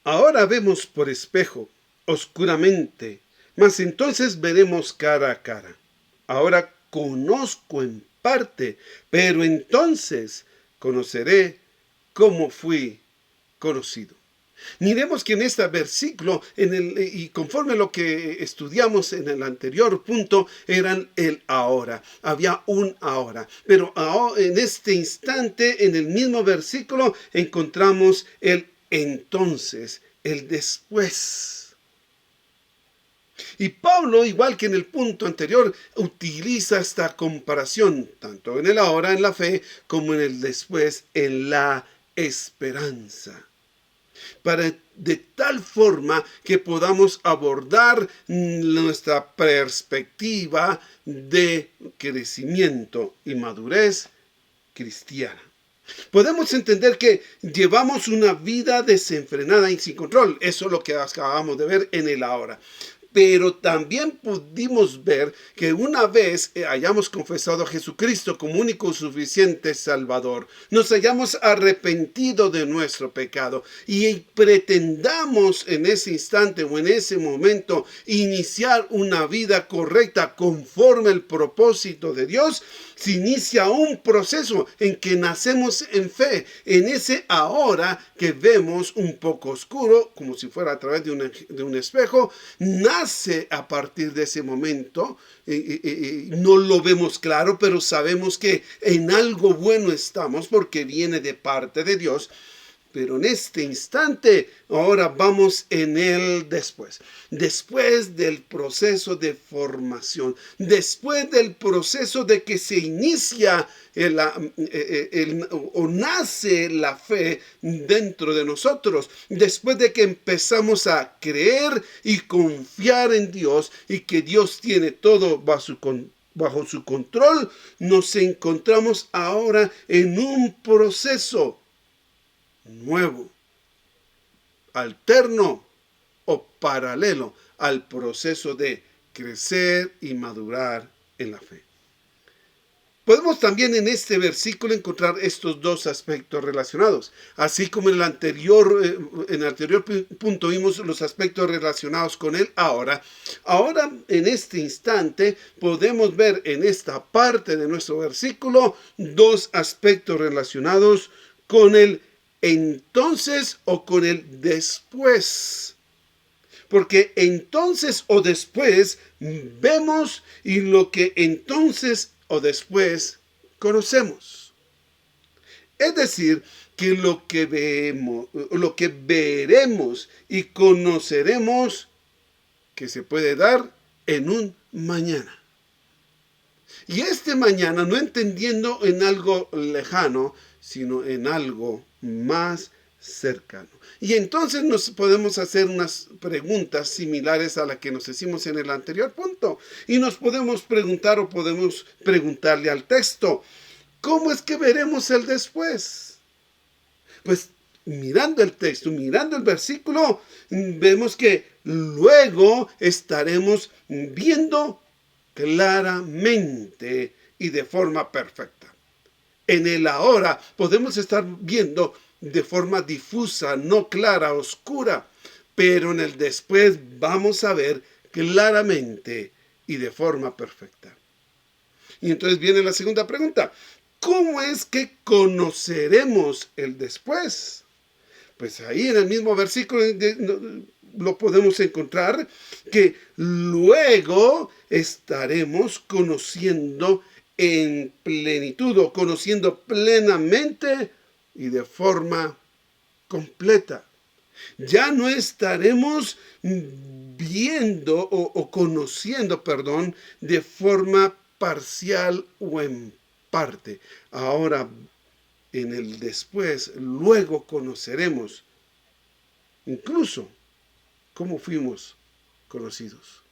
Ahora vemos por espejo, oscuramente, mas entonces veremos cara a cara. Ahora conozco en parte, pero entonces conoceré como fui conocido. Miremos que en este versículo, y conforme lo que estudiamos en el anterior punto, eran el ahora. Había un ahora. Pero en este instante, en el mismo versículo, encontramos el entonces, el después. Y Pablo, igual que en el punto anterior, utiliza esta comparación, tanto en el ahora, en la fe, como en el después, en la esperanza. De tal forma que podamos abordar nuestra perspectiva de crecimiento y madurez cristiana. Podemos entender que llevamos una vida desenfrenada y sin control. Eso es lo que acabamos de ver en el ahora. Pero también pudimos ver que una vez hayamos confesado a Jesucristo como único y suficiente Salvador, nos hayamos arrepentido de nuestro pecado y pretendamos en ese instante o en ese momento iniciar una vida correcta conforme al propósito de Dios, se inicia un proceso en que nacemos en fe, en ese ahora que vemos un poco oscuro, como si fuera a través de un espejo, nace a partir de ese momento. No lo vemos claro, pero sabemos que en algo bueno estamos porque viene de parte de Dios. Pero en este instante, ahora vamos en el después. Después del proceso de formación, después del proceso de que se inicia o nace la fe dentro de nosotros, después de que empezamos a creer y confiar en Dios y que Dios tiene todo bajo su control, nos encontramos ahora en un proceso nuevo, alterno o paralelo al proceso de crecer y madurar en la fe. Podemos también en este versículo encontrar estos dos aspectos relacionados. Así como en el anterior punto vimos los aspectos relacionados con él. Ahora en este instante podemos ver en esta parte de nuestro versículo dos aspectos relacionados con el entonces o con el después. Porque entonces o después vemos y lo que entonces o después conocemos. Es decir, que lo que vemos, lo que veremos y conoceremos que se puede dar en un mañana. Y este mañana no entendiendo en algo lejano, sino en algo más cercano. Y entonces nos podemos hacer unas preguntas similares a las que nos hicimos en el anterior punto. Y nos podemos preguntar o podemos preguntarle al texto, ¿cómo es que veremos el después? Pues mirando el texto, mirando el versículo, vemos que luego estaremos viendo claramente y de forma perfecta. En el ahora podemos estar viendo de forma difusa, no clara, oscura, pero en el después vamos a ver claramente y de forma perfecta. Y entonces viene la segunda pregunta, ¿cómo es que conoceremos el después? Pues ahí en el mismo versículo lo podemos encontrar, que luego estaremos conociendo en plenitud o conociendo plenamente y de forma completa. Ya no estaremos viendo o conociendo, de forma parcial o en parte. Ahora, en el después, luego conoceremos incluso cómo fuimos conocidos.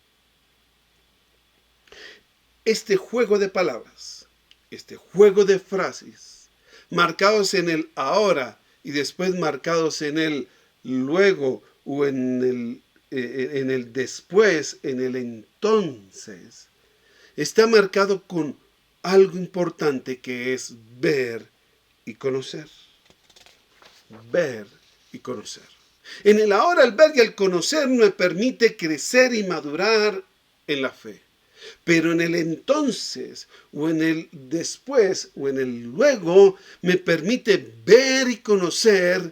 Este juego de palabras, este juego de frases, marcados en el ahora y después marcados en el luego o en el después, en el entonces, está marcado con algo importante que es ver y conocer. Ver y conocer. En el ahora, el ver y el conocer me permite crecer y madurar en la fe. Pero en el entonces, o en el después, o en el luego, me permite ver y conocer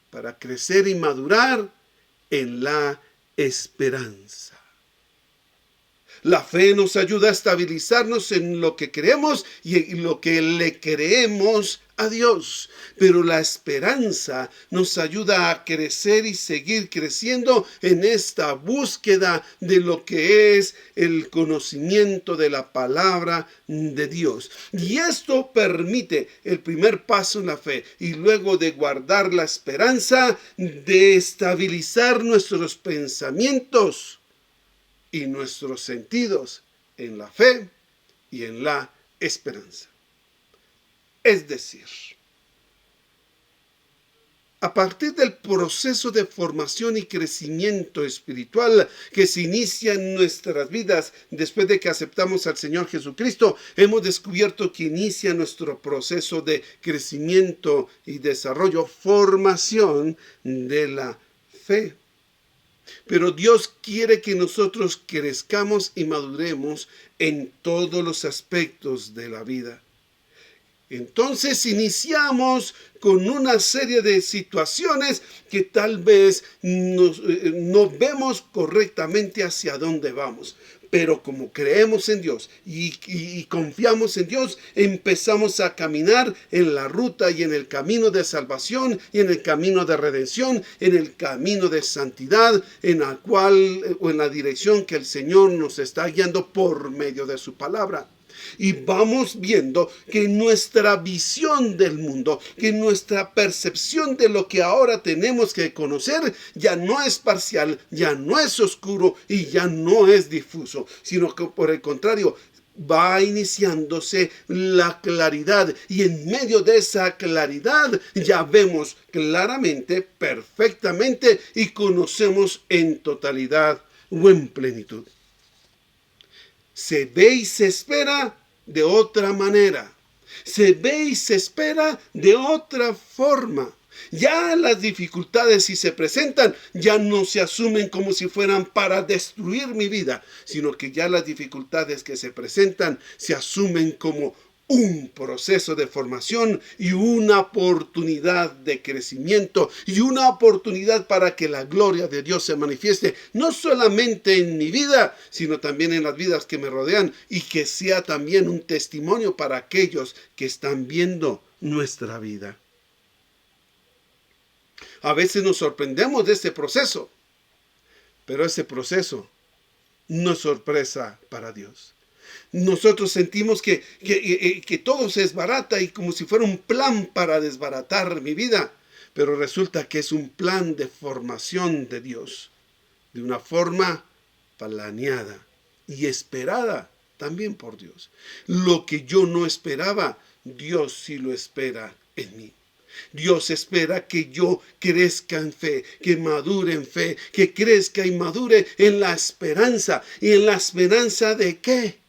para crecer y madurar en la esperanza. La fe nos ayuda a estabilizarnos en lo que creemos y en lo que le creemos a Dios. Pero la esperanza nos ayuda a crecer y seguir creciendo en esta búsqueda de lo que es el conocimiento de la palabra de Dios. Y esto permite el primer paso en la fe y luego de guardar la esperanza, de estabilizar nuestros pensamientos y nuestros sentidos en la fe y en la esperanza. Es decir, a partir del proceso de formación y crecimiento espiritual que se inicia en nuestras vidas después de que aceptamos al Señor Jesucristo, hemos descubierto que inicia nuestro proceso de crecimiento y desarrollo, formación de la fe. Pero Dios quiere que nosotros crezcamos y maduremos en todos los aspectos de la vida. Entonces iniciamos con una serie de situaciones que tal vez no vemos correctamente hacia dónde vamos. Pero como creemos en Dios y confiamos en Dios, empezamos a caminar en la ruta y en el camino de salvación y en el camino de redención, en el camino de santidad, en la dirección que el Señor nos está guiando por medio de su palabra. Y vamos viendo que nuestra visión del mundo, que nuestra percepción de lo que ahora tenemos que conocer, ya no es parcial, ya no es oscuro y ya no es difuso, sino que por el contrario, va iniciándose la claridad. Y en medio de esa claridad ya vemos claramente, perfectamente y conocemos en totalidad o en plenitud. Se ve y se espera de otra manera. Se ve y se espera de otra forma. Ya las dificultades, si se presentan, ya no se asumen como si fueran para destruir mi vida, sino que ya las dificultades que se presentan se asumen como un proceso de formación y una oportunidad de crecimiento y una oportunidad para que la gloria de Dios se manifieste, no solamente en mi vida, sino también en las vidas que me rodean, y que sea también un testimonio para aquellos que están viendo nuestra vida. A veces nos sorprendemos de este proceso, pero ese proceso no es sorpresa para Dios. Nosotros sentimos que todo se desbarata y como si fuera un plan para desbaratar mi vida, pero resulta que es un plan de formación de Dios, de una forma planeada y esperada también por Dios. Lo que yo no esperaba, Dios sí lo espera en mí. Dios espera que yo crezca en fe, que madure en fe, que crezca y madure en la esperanza. ¿Y en la esperanza de qué?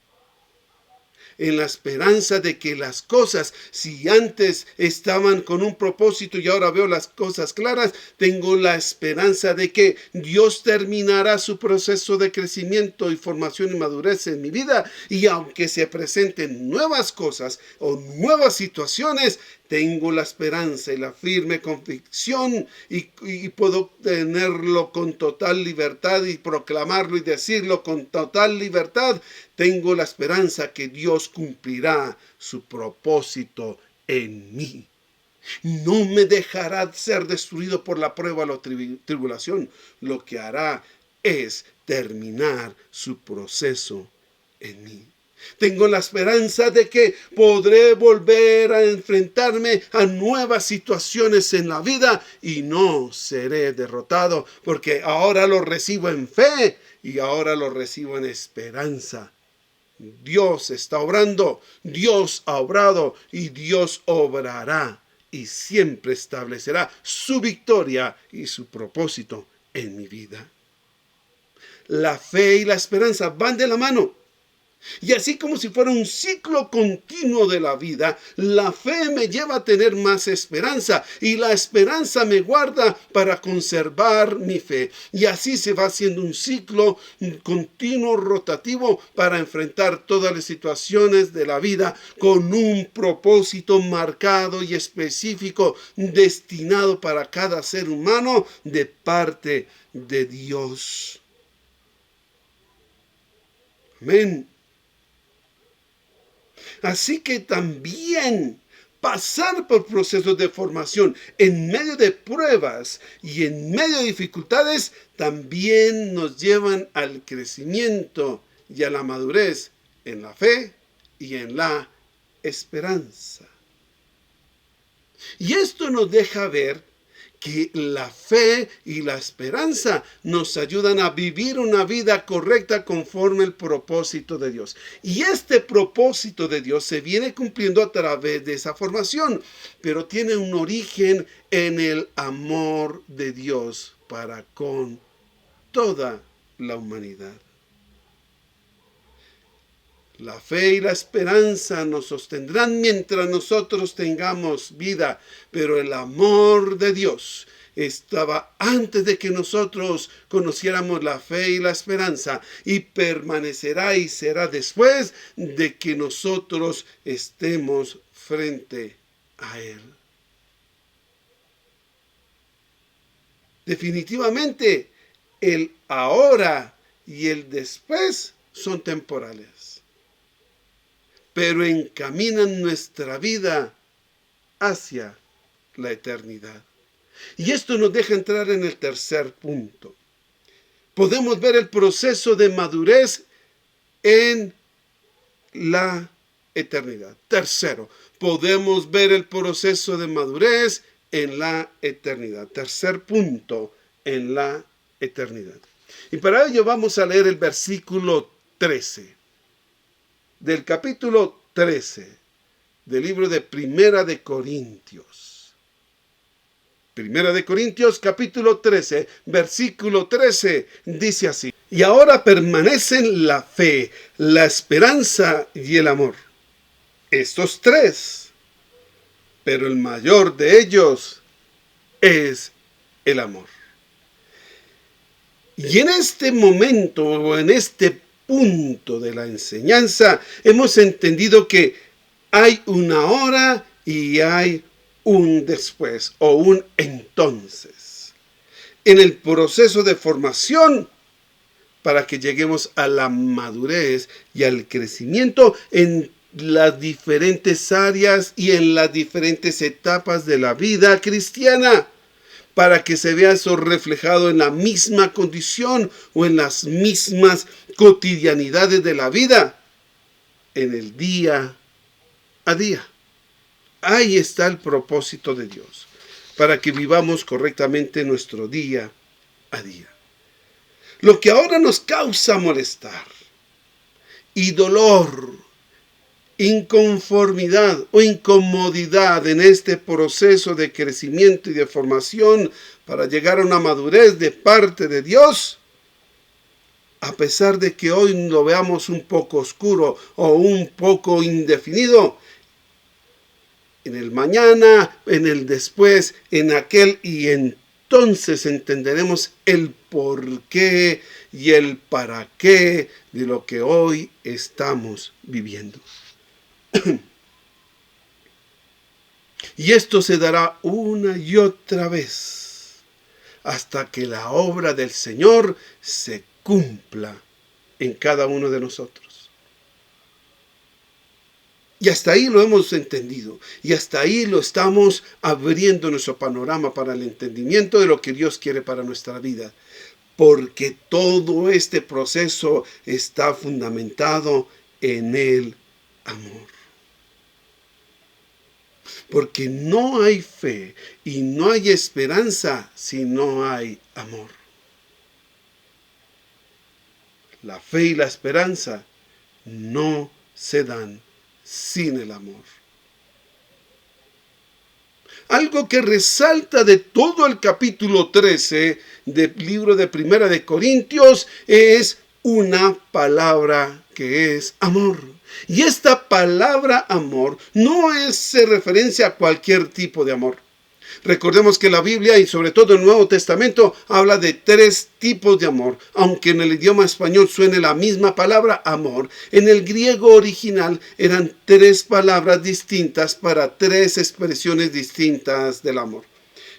En la esperanza de que las cosas, si antes estaban con un propósito y ahora veo las cosas claras, tengo la esperanza de que Dios terminará su proceso de crecimiento y formación y madurez en mi vida. Y aunque se presenten nuevas cosas o nuevas situaciones, tengo la esperanza y la firme convicción y puedo tenerlo con total libertad y proclamarlo y decirlo con total libertad. Tengo la esperanza que Dios cumplirá su propósito en mí. No me dejará ser destruido por la prueba o la tribulación. Lo que hará es terminar su proceso en mí. Tengo la esperanza de que podré volver a enfrentarme a nuevas situaciones en la vida y no seré derrotado, porque ahora lo recibo en fe y ahora lo recibo en esperanza. Dios está obrando, Dios ha obrado y Dios obrará y siempre establecerá su victoria y su propósito en mi vida. La fe y la esperanza van de la mano. Y así como si fuera un ciclo continuo de la vida, la fe me lleva a tener más esperanza y la esperanza me guarda para conservar mi fe. Y así se va haciendo un ciclo continuo, rotativo, para enfrentar todas las situaciones de la vida con un propósito marcado y específico, destinado para cada ser humano de parte de Dios. Amén. Así que también pasar por procesos de formación en medio de pruebas y en medio de dificultades también nos llevan al crecimiento y a la madurez en la fe y en la esperanza. Y esto nos deja ver que la fe y la esperanza nos ayudan a vivir una vida correcta conforme el propósito de Dios. Y este propósito de Dios se viene cumpliendo a través de esa formación, pero tiene un origen en el amor de Dios para con toda la humanidad. La fe y la esperanza nos sostendrán mientras nosotros tengamos vida, pero el amor de Dios estaba antes de que nosotros conociéramos la fe y la esperanza, y permanecerá y será después de que nosotros estemos frente a Él. Definitivamente, el ahora y el después son temporales, pero encaminan nuestra vida hacia la eternidad. Y esto nos deja entrar en el tercer punto. Podemos ver el proceso de madurez en la eternidad. Tercero, podemos ver el proceso de madurez en la eternidad. Tercer punto, en la eternidad. Y para ello vamos a leer el versículo 13 del capítulo 13 del libro de Primera de Corintios. Primera de Corintios, capítulo 13, versículo 13, dice así: y ahora permanecen la fe, la esperanza y el amor. Estos tres, pero el mayor de ellos es el amor. Y en este momento, o en este punto de la enseñanza, hemos entendido que hay una hora y hay un después o un entonces en el proceso de formación para que lleguemos a la madurez y al crecimiento en las diferentes áreas y en las diferentes etapas de la vida cristiana, para que se vea eso reflejado en la misma condición o en las mismas cotidianidades de la vida, en el día a día. Ahí está el propósito de Dios, para que vivamos correctamente nuestro día a día. Lo que ahora nos causa molestar y dolor, inconformidad o incomodidad en este proceso de crecimiento y de formación para llegar a una madurez de parte de Dios, a pesar de que hoy lo veamos un poco oscuro o un poco indefinido, en el mañana, en el después, en aquel, y entonces entenderemos el por qué y el para qué de lo que hoy estamos viviendo. Y esto se dará una y otra vez hasta que la obra del Señor se cumpla en cada uno de nosotros. Y hasta ahí lo hemos entendido. Y hasta ahí lo estamos abriendo nuestro panorama para el entendimiento de lo que Dios quiere para nuestra vida. Porque todo este proceso está fundamentado en el amor. Porque no hay fe y no hay esperanza si no hay amor. La fe y la esperanza no se dan sin el amor. Algo que resalta de todo el capítulo 13 del libro de Primera de Corintios es una palabra que es amor. Y esta palabra amor no hace referencia a cualquier tipo de amor. Recordemos que la Biblia y sobre todo el Nuevo Testamento habla de tres tipos de amor. Aunque en el idioma español suene la misma palabra amor, en el griego original eran tres palabras distintas para tres expresiones distintas del amor.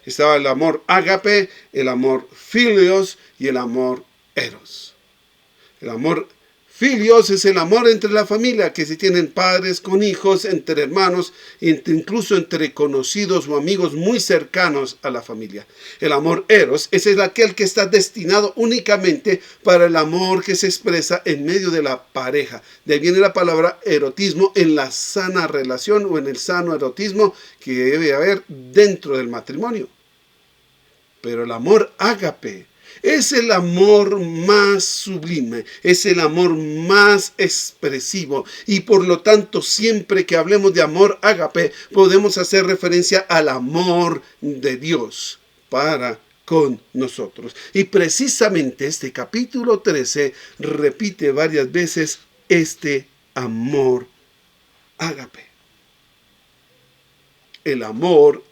Estaba el amor ágape, el amor filios y el amor eros. El amor filios es el amor entre la familia, que se tienen padres con hijos, entre hermanos, incluso entre conocidos o amigos muy cercanos a la familia. El amor eros es aquel que está destinado únicamente para el amor que se expresa en medio de la pareja. De ahí viene la palabra erotismo, en la sana relación o en el sano erotismo que debe haber dentro del matrimonio. Pero el amor ágape es el amor más sublime, es el amor más expresivo. Y por lo tanto, siempre que hablemos de amor ágape, podemos hacer referencia al amor de Dios para con nosotros. Y precisamente este capítulo 13 repite varias veces este amor ágape. El amor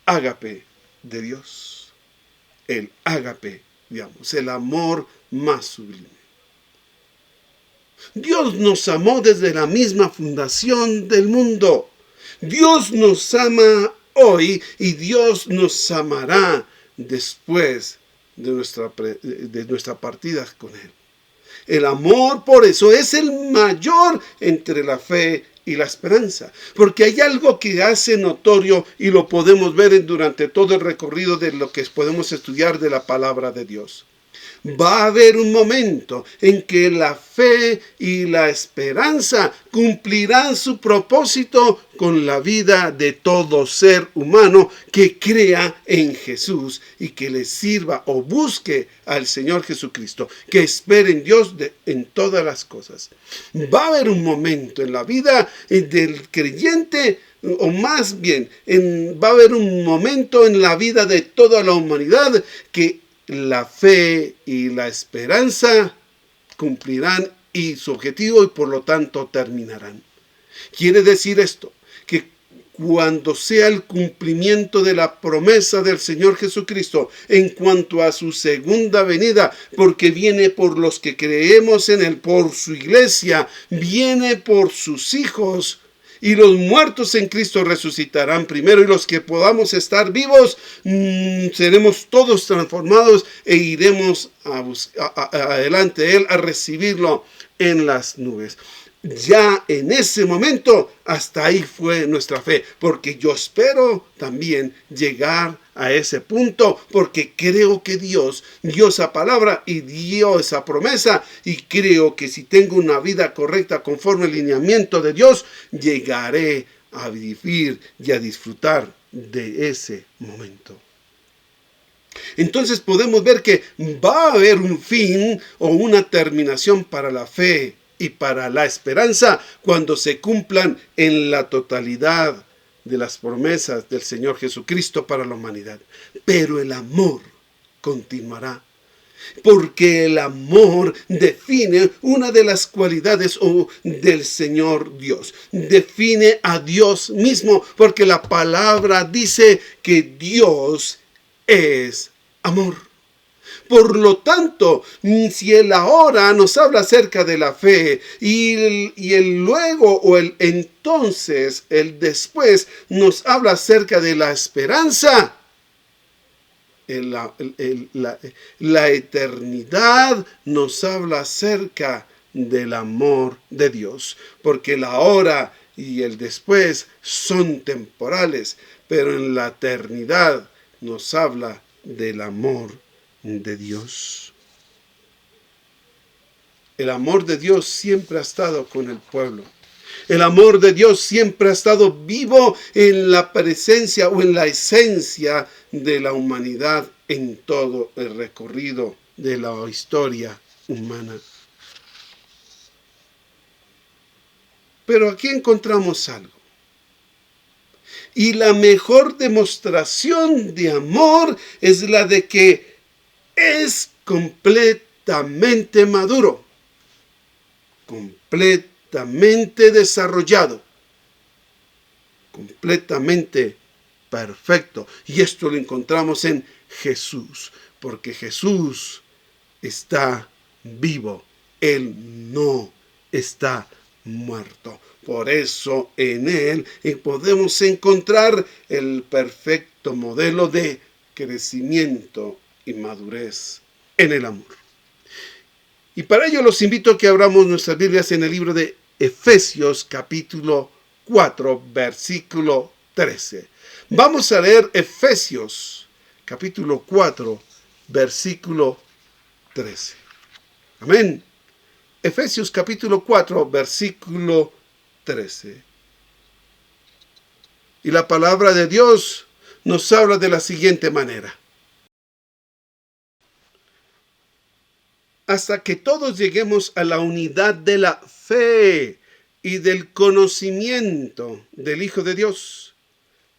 ágape de Dios. El ágape, digamos, el amor más sublime. Dios nos amó desde la misma fundación del mundo. Dios nos ama hoy y Dios nos amará después de nuestra partida con Él. El amor, por eso, es el mayor entre la fe y la esperanza, porque hay algo que hace notorio y lo podemos ver durante todo el recorrido de lo que podemos estudiar de la palabra de Dios. Va a haber un momento en que la fe y la esperanza cumplirán su propósito con la vida de todo ser humano que crea en Jesús y que le sirva o busque al Señor Jesucristo, que espere en Dios en todas las cosas. Va a haber un momento en la vida del creyente, o más bien, va a haber un momento en la vida de toda la humanidad que la fe y la esperanza cumplirán y su objetivo y por lo tanto terminarán. Quiere decir esto, que cuando sea el cumplimiento de la promesa del Señor Jesucristo en cuanto a su segunda venida, porque viene por los que creemos en Él, por su iglesia, viene por sus hijos, y los muertos en Cristo resucitarán primero, y los que podamos estar vivos, seremos todos transformados e iremos adelante de Él a recibirlo en las nubes. Ya en ese momento, hasta ahí fue nuestra fe, porque yo espero también llegar a ese punto, porque creo que Dios dio esa palabra y dio esa promesa, y creo que si tengo una vida correcta conforme al lineamiento de Dios, llegaré a vivir y a disfrutar de ese momento. Entonces podemos ver que va a haber un fin o una terminación para la fe y para la esperanza cuando se cumplan en la totalidad de las promesas del Señor Jesucristo para la humanidad. Pero el amor continuará, porque el amor define una de las cualidades del Señor Dios. Define a Dios mismo, porque la palabra dice que Dios es amor. Por lo tanto, si el ahora nos habla acerca de la fe y el luego o el entonces, el después, nos habla acerca de la esperanza, la eternidad nos habla acerca del amor de Dios, porque el ahora y el después son temporales, pero en la eternidad nos habla del amor de Dios. El amor de Dios siempre ha estado con el pueblo. El amor de Dios siempre ha estado vivo en la presencia o en la esencia de la humanidad en todo el recorrido de la historia humana. Pero aquí encontramos algo. Y la mejor demostración de amor es la de que es completamente maduro, completamente desarrollado, completamente perfecto. Y esto lo encontramos en Jesús, porque Jesús está vivo, Él no está muerto. Por eso en Él podemos encontrar el perfecto modelo de crecimiento y madurez en el amor. Y para ello los invito a que abramos nuestras Biblias en el libro de Efesios capítulo 4, versículo 13. Vamos a leer Efesios capítulo 4, versículo 13. Amén. Efesios capítulo 4, versículo 13. Y la palabra de Dios nos habla de la siguiente manera. hasta que todos lleguemos a la unidad de la fe y del conocimiento del Hijo de Dios,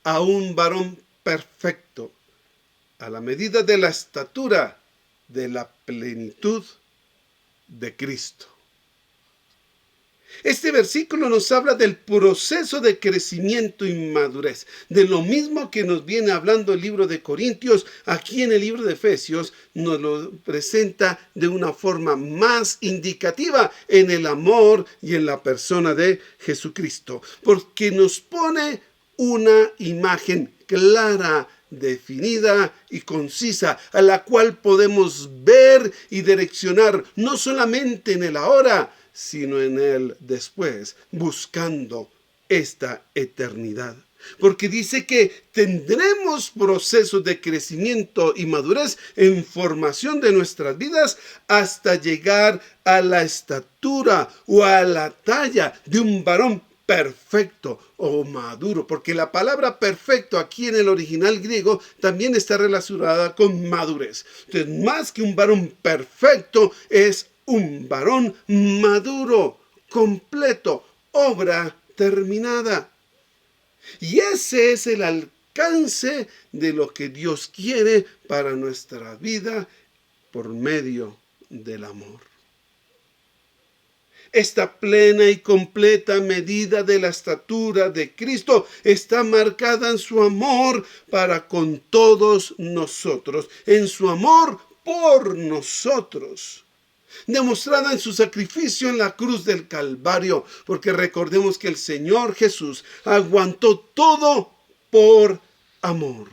a un varón perfecto, a la medida de la estatura de la plenitud de Cristo. Este versículo nos habla del proceso de crecimiento y madurez. De lo mismo que nos viene hablando el libro de Corintios, aquí en el libro de Efesios nos lo presenta de una forma más indicativa en el amor y en la persona de Jesucristo. Porque nos pone una imagen clara, definida y concisa, a la cual podemos ver y direccionar no solamente en el ahora, sino en el después, buscando esta eternidad. Porque dice que tendremos procesos de crecimiento y madurez en formación de nuestras vidas hasta llegar a la estatura o a la talla de un varón perfecto o maduro, porque la palabra perfecto aquí en el original griego también está relacionada con madurez. Entonces, más que un varón perfecto, es un varón maduro, completo, obra terminada. Y ese es el alcance de lo que Dios quiere para nuestra vida por medio del amor. Esta plena y completa medida de la estatura de Cristo está marcada en su amor para con todos nosotros, en su amor por nosotros, demostrada en su sacrificio en la cruz del Calvario, porque recordemos que el Señor Jesús aguantó todo por amor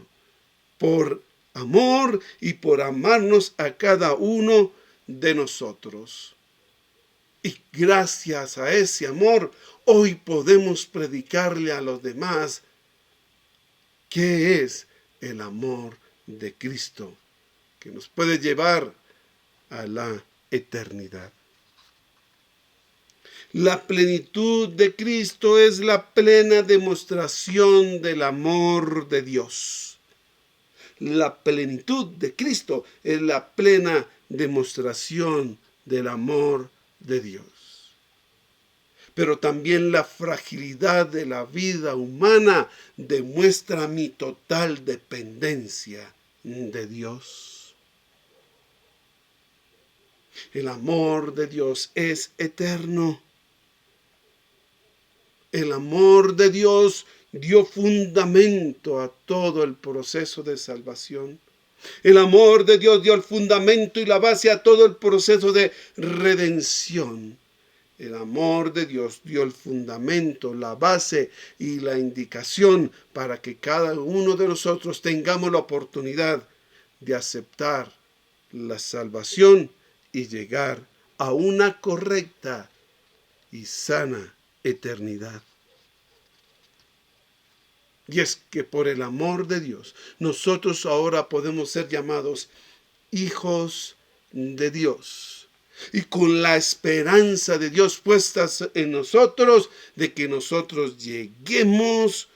y por amarnos a cada uno de nosotros. Y gracias a ese amor, hoy podemos predicarle a los demás qué es el amor de Cristo, que nos puede llevar a la eternidad. La plenitud de Cristo es la plena demostración del amor de Dios. La plenitud de Cristo es la plena demostración del amor de Dios. Pero también la fragilidad de la vida humana demuestra mi total dependencia de Dios. El amor de Dios es eterno. El amor de Dios dio fundamento a todo el proceso de salvación. El amor de Dios dio el fundamento y la base a todo el proceso de redención. El amor de Dios dio el fundamento, la base y la indicación para que cada uno de nosotros tengamos la oportunidad de aceptar la salvación y llegar a una correcta y sana eternidad. Y es que por el amor de Dios, nosotros ahora podemos ser llamados hijos de Dios. Y con la esperanza de Dios puestas en nosotros, de que nosotros lleguemos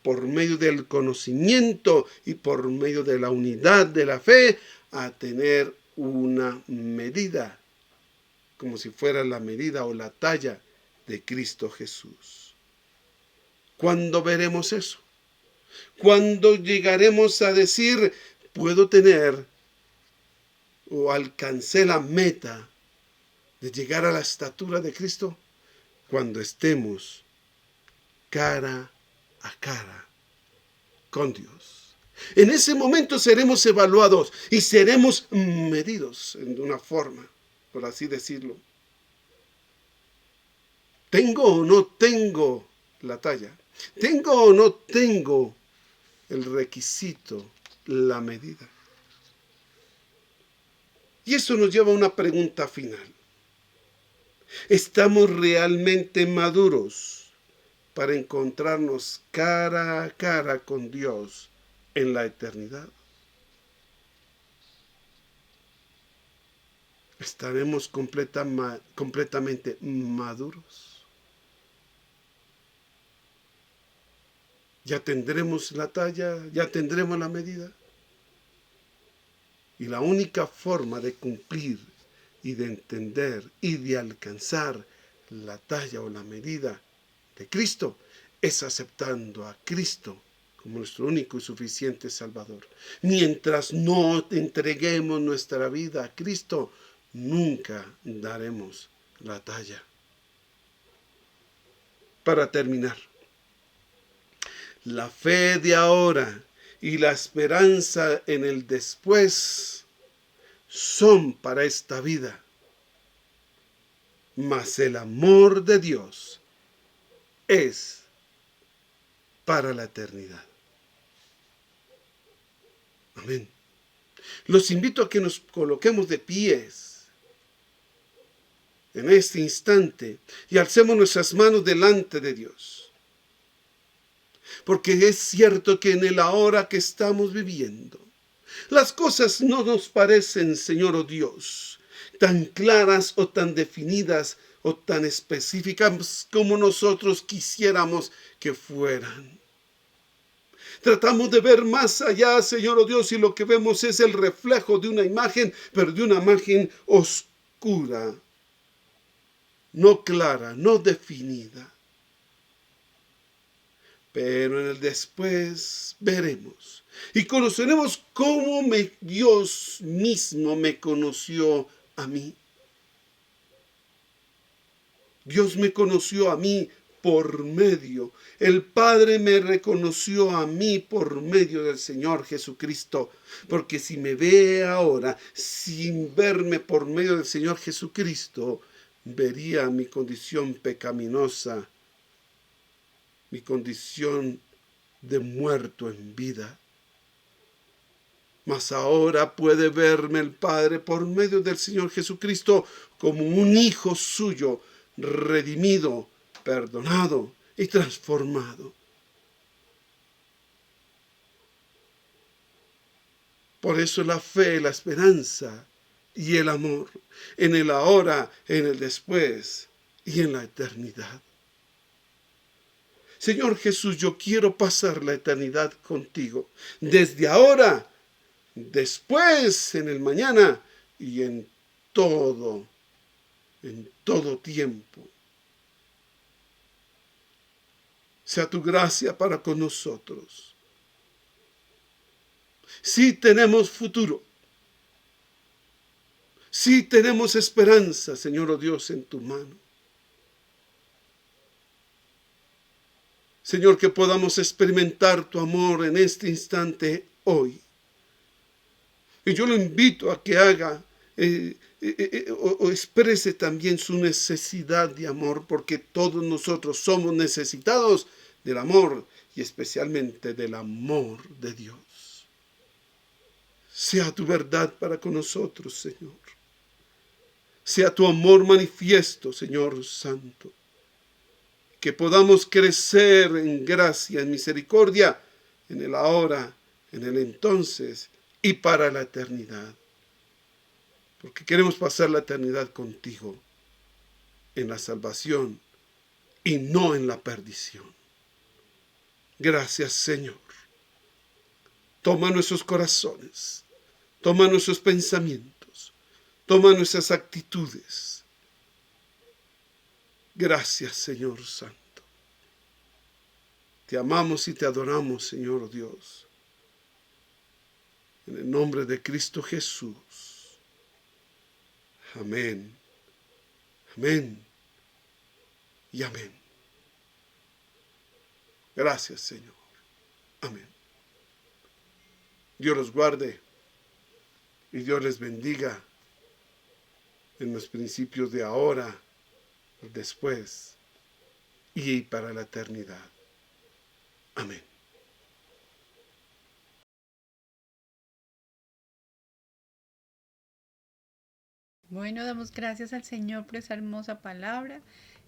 por medio del conocimiento y por medio de la unidad de la fe, a tener una medida, como si fuera la medida o la talla de Cristo Jesús. ¿Cuándo veremos eso? ¿Cuándo llegaremos a decir, puedo tener o alcancé la meta de llegar a la estatura de Cristo? Cuando estemos cara a cara con Dios. En ese momento seremos evaluados y seremos medidos en una forma, por así decirlo. ¿Tengo o no tengo la talla? ¿Tengo o no tengo el requisito, la medida? Y eso nos lleva a una pregunta final. ¿Estamos realmente maduros para encontrarnos cara a cara con Dios en la eternidad? ¿Estaremos completamente maduros? ¿Ya tendremos la talla? ¿Ya tendremos la medida? Y la única forma de cumplir y de entender y de alcanzar la talla o la medida de Cristo es aceptando a Cristo como nuestro único y suficiente Salvador. Mientras no entreguemos nuestra vida a Cristo, nunca daremos la talla. Para terminar, la fe de ahora y la esperanza en el después son para esta vida, mas el amor de Dios es para la eternidad. Amén. Los invito a que nos coloquemos de pies en este instante y alcemos nuestras manos delante de Dios. Porque es cierto que en el ahora que estamos viviendo, las cosas no nos parecen, Señor o Dios, tan claras o tan definidas o tan específicas como nosotros quisiéramos que fueran. Tratamos de ver más allá, Señor o Dios, y lo que vemos es el reflejo de una imagen, pero de una imagen oscura, no clara, no definida. Pero en el después veremos y conoceremos cómo Dios mismo me conoció a mí. Dios me conoció a mí por medio. El Padre me reconoció a mí por medio del Señor Jesucristo. Porque si me ve ahora sin verme por medio del Señor Jesucristo, vería mi condición pecaminosa, mi condición de muerto en vida. Mas ahora puede verme el Padre por medio del Señor Jesucristo como un hijo suyo, redimido, perdonado y transformado. Por eso la fe, la esperanza y el amor en el ahora, en el después y en la eternidad. Señor Jesús, yo quiero pasar la eternidad contigo, desde ahora, después, en el mañana y en todo tiempo. Sea tu gracia para con nosotros. Sí tenemos futuro. Sí tenemos esperanza, Señor, oh Dios, en tu mano. Señor, que podamos experimentar tu amor en este instante hoy. Y yo lo invito a que haga o exprese también su necesidad de amor, porque todos nosotros somos necesitados del amor y especialmente del amor de Dios. Sea tu verdad para con nosotros, Señor. Sea tu amor manifiesto, Señor Santo. Que podamos crecer en gracia, en misericordia, en el ahora, en el entonces y para la eternidad. Porque queremos pasar la eternidad contigo en la salvación y no en la perdición. Gracias, Señor. Toma nuestros corazones, toma nuestros pensamientos, toma nuestras actitudes. Gracias, Señor Santo. Te amamos y te adoramos, Señor Dios. En el nombre de Cristo Jesús. Amén. Amén. Y amén. Gracias, Señor. Amén. Dios los guarde y Dios les bendiga en los principios de ahora, después y para la eternidad. Amén. Bueno, damos gracias al Señor por esa hermosa palabra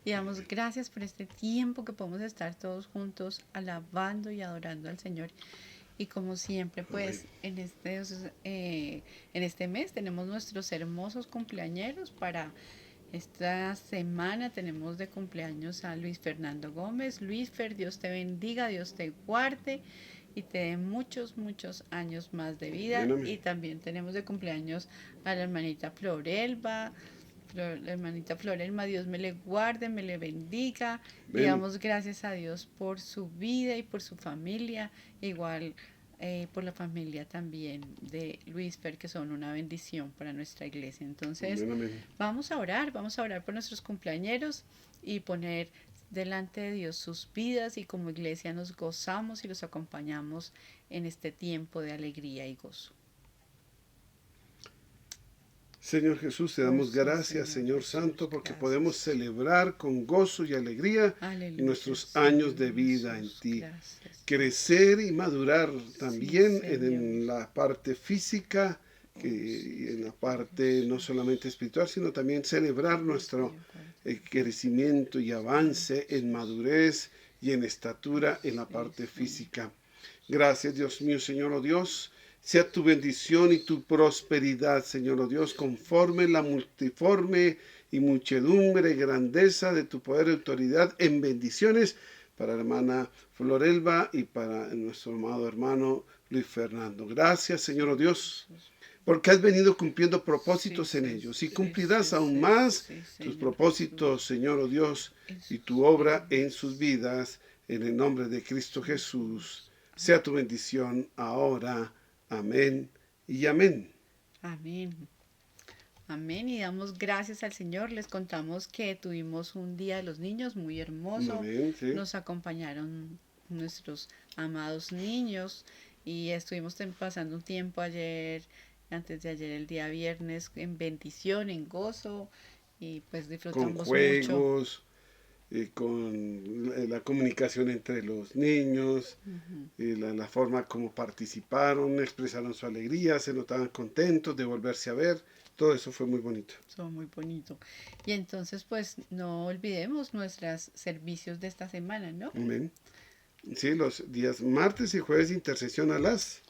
y damos gracias por este tiempo que podemos estar todos juntos alabando y adorando al Señor. Y como siempre, pues en este mes tenemos nuestros hermosos cumpleañeros. Para esta semana tenemos de cumpleaños a Luis Fernando Gómez. Luis Fer, Dios te bendiga, Dios te guarde y te dé muchos, muchos años más de vida. Amén, amén. Y también tenemos de cumpleaños a la hermanita Florelba. La hermanita Florelma, Dios me le guarde, me le bendiga. Y Amén. damos gracias a Dios por su vida y por su familia. Igual por la familia también de Luisfer, que son una bendición para nuestra iglesia. Entonces, Amén, amén. vamos a orar por nuestros cumpleañeros y poner delante de Dios sus vidas, y como iglesia nos gozamos y los acompañamos en este tiempo de alegría y gozo. Señor Jesús, te damos Sí, gracias, Señor Señor Jesús, Santo, porque gracias. podemos celebrar con gozo y alegría Aleluya, nuestros Señor años de vida en Jesús, ti. gracias. Crecer y madurar también en Señor. la parte física, y en la parte no solamente espiritual, sino también celebrar nuestro crecimiento y avance en madurez y en estatura en la parte física. Gracias, Dios mío, Señor, oh Dios. Sea tu bendición y tu prosperidad, Señor, oh Dios, conforme la multiforme y muchedumbre y grandeza de tu poder y autoridad en bendiciones para la hermana Florelba y para nuestro amado hermano Luis Fernando. Gracias, Señor, oh Dios, porque has venido cumpliendo propósitos en ellos y cumplirás aún más tus propósitos, Señor, oh Dios, y tu obra en sus vidas, en el nombre de Cristo Jesús. Sea tu bendición ahora. Amén y amén. Amén. Amén. Y damos gracias al Señor. Les contamos que tuvimos un Día de los Niños muy hermoso. Amén, sí. Nos acompañaron nuestros amados niños y estuvimos pasando un tiempo antes de ayer, el día viernes, en bendición, en gozo, y pues Con disfrutamos mucho. juegos, con la comunicación entre los niños, la forma como participaron, expresaron su alegría, se notaban contentos de volverse a ver. Todo eso fue muy bonito. Son muy bonito. Y entonces, pues, no olvidemos nuestros servicios de esta semana, ¿no? Amén. Sí, los días martes y jueves intercesión a las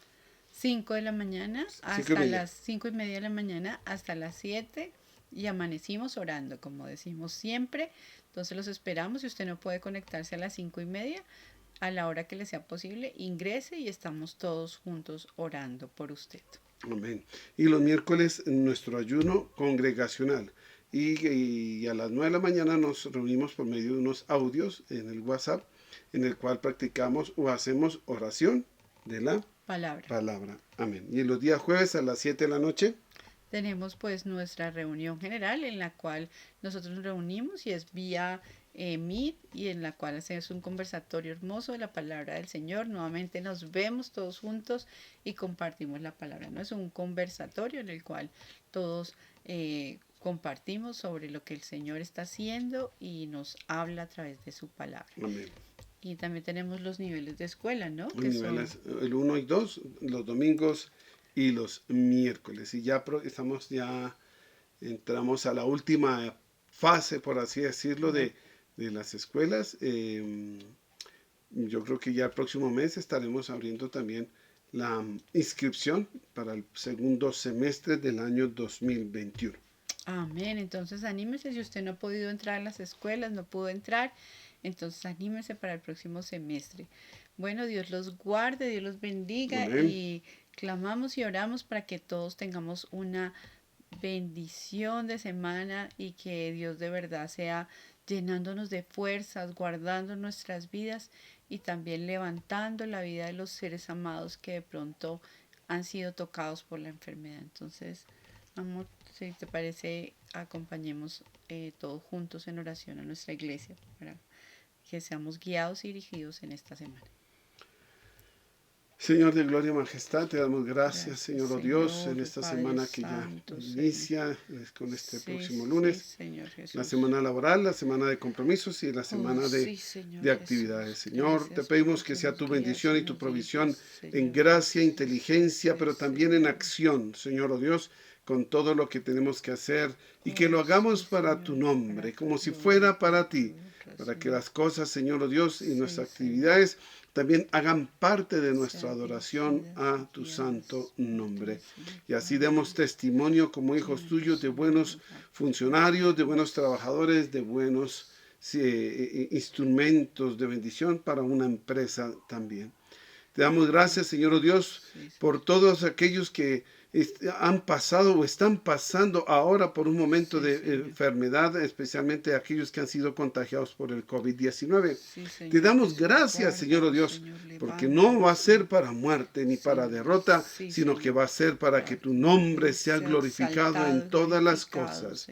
5 de la mañana 5:30. hasta las 5:30 de la mañana hasta las 7, y amanecimos orando, como decimos siempre. Entonces los esperamos. Si usted no puede conectarse a las 5:30, a la hora que le sea posible, ingrese y estamos todos juntos orando por usted. Amén. Y los miércoles nuestro ayuno congregacional. Y a las 9 de la mañana nos reunimos por medio de unos audios en el WhatsApp, en el cual practicamos o hacemos oración de la palabra. Amén. Y los días jueves a las 7 de la noche tenemos pues nuestra reunión general, en la cual nosotros nos reunimos y es vía Meet, y en la cual hacemos un conversatorio hermoso de la palabra del Señor. Nuevamente nos vemos todos juntos y compartimos la palabra. No es un conversatorio en el cual todos compartimos sobre lo que el Señor está haciendo y nos habla a través de su palabra. Amén. Y también tenemos los niveles de escuela, ¿no? Los niveles, el 1 y 2, los domingos y los miércoles. Y ya entramos a la última fase, por así decirlo, de las escuelas. Yo creo que ya el próximo mes estaremos abriendo también la inscripción para el segundo semestre del año 2021. Amén. Entonces anímese. Si usted no ha podido entrar a las escuelas, no pudo entrar, entonces anímese para el próximo semestre. Bueno, Dios los guarde, Dios los bendiga. Amén. Y clamamos y oramos para que todos tengamos una bendición de semana y que Dios de verdad sea llenándonos de fuerzas, guardando nuestras vidas y también levantando la vida de los seres amados que de pronto han sido tocados por la enfermedad. Entonces, amor, si te parece, acompañemos todos juntos en oración a nuestra iglesia para que seamos guiados y dirigidos en esta semana. Señor de gloria y majestad, te damos gracias, Gracias, Señor, oh Dios, Señor, en esta Padre semana que Santo, ya inicia con este Sí, próximo sí, lunes. Señor Jesús. La semana laboral, la semana de compromisos y la semana Sí, Señor de actividades. Jesús. Señor, Gracias te pedimos por que sea nos tu guías bendición y nos tu provisión diriges, en Señor. gracia, inteligencia, Sí, pero también en Señor. acción, Señor, oh Dios, con todo lo que tenemos que hacer y que lo Oh, hagamos sí, para Señor, tu nombre, para tu como si gloria, fuera para para tu ti, honra, para que Señor. las cosas, Señor, oh Dios, y Sí, nuestras Señor. actividades también hagan parte de nuestra Sean adoración dirigidas a y tu guiadas santo por nombre. ti, Señor Y así Padre. demos testimonio como hijos Señor tuyos de Jesús, buenos funcionarios, de buenos trabajadores, de buenos instrumentos de bendición para una empresa también. Te damos gracias, Señor, oh Dios, por todos aquellos que han pasado o están pasando ahora por un momento de enfermedad, especialmente aquellos que han sido contagiados por el COVID-19. Te damos gracias, Señor, oh Dios, porque no va a ser para muerte ni para derrota, sino que va a ser para que tu nombre sea glorificado en todas las cosas.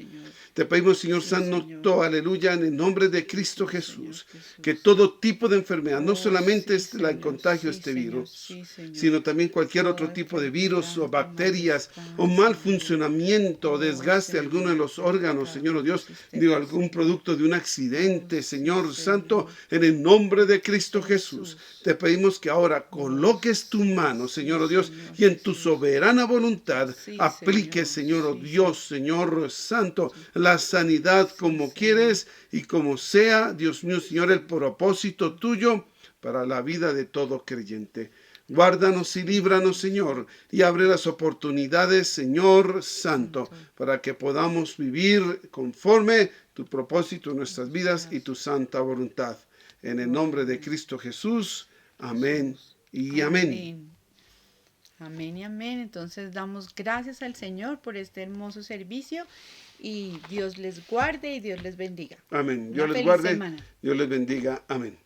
Te pedimos, Señor Santo, aleluya, en el nombre de Cristo Jesús, que todo tipo de enfermedad, no solamente es el contagio de este virus, sino también cualquier otro tipo de virus o bacterias o mal funcionamiento o desgaste de alguno de los órganos, Señor oh Dios, digo, algún producto de un accidente, Señor Santo, en el nombre de Cristo Jesús, te pedimos que ahora coloques tu mano, Señor oh Dios, y en tu soberana voluntad apliques, Señor oh Dios, Señor Santo, la sanidad como quieres y como sea, Dios mío, Señor, el propósito tuyo para la vida de todo creyente. Guárdanos y líbranos, Señor, y abre las oportunidades, Señor Santo, para que podamos vivir conforme tu propósito en nuestras vidas y tu santa voluntad. En el nombre de Cristo Jesús, amén y amén. Amén y amén. Entonces damos gracias al Señor por este hermoso servicio y Dios les guarde y Dios les bendiga. Amén. Dios Una les feliz guarde, semana. Dios les bendiga. Amén.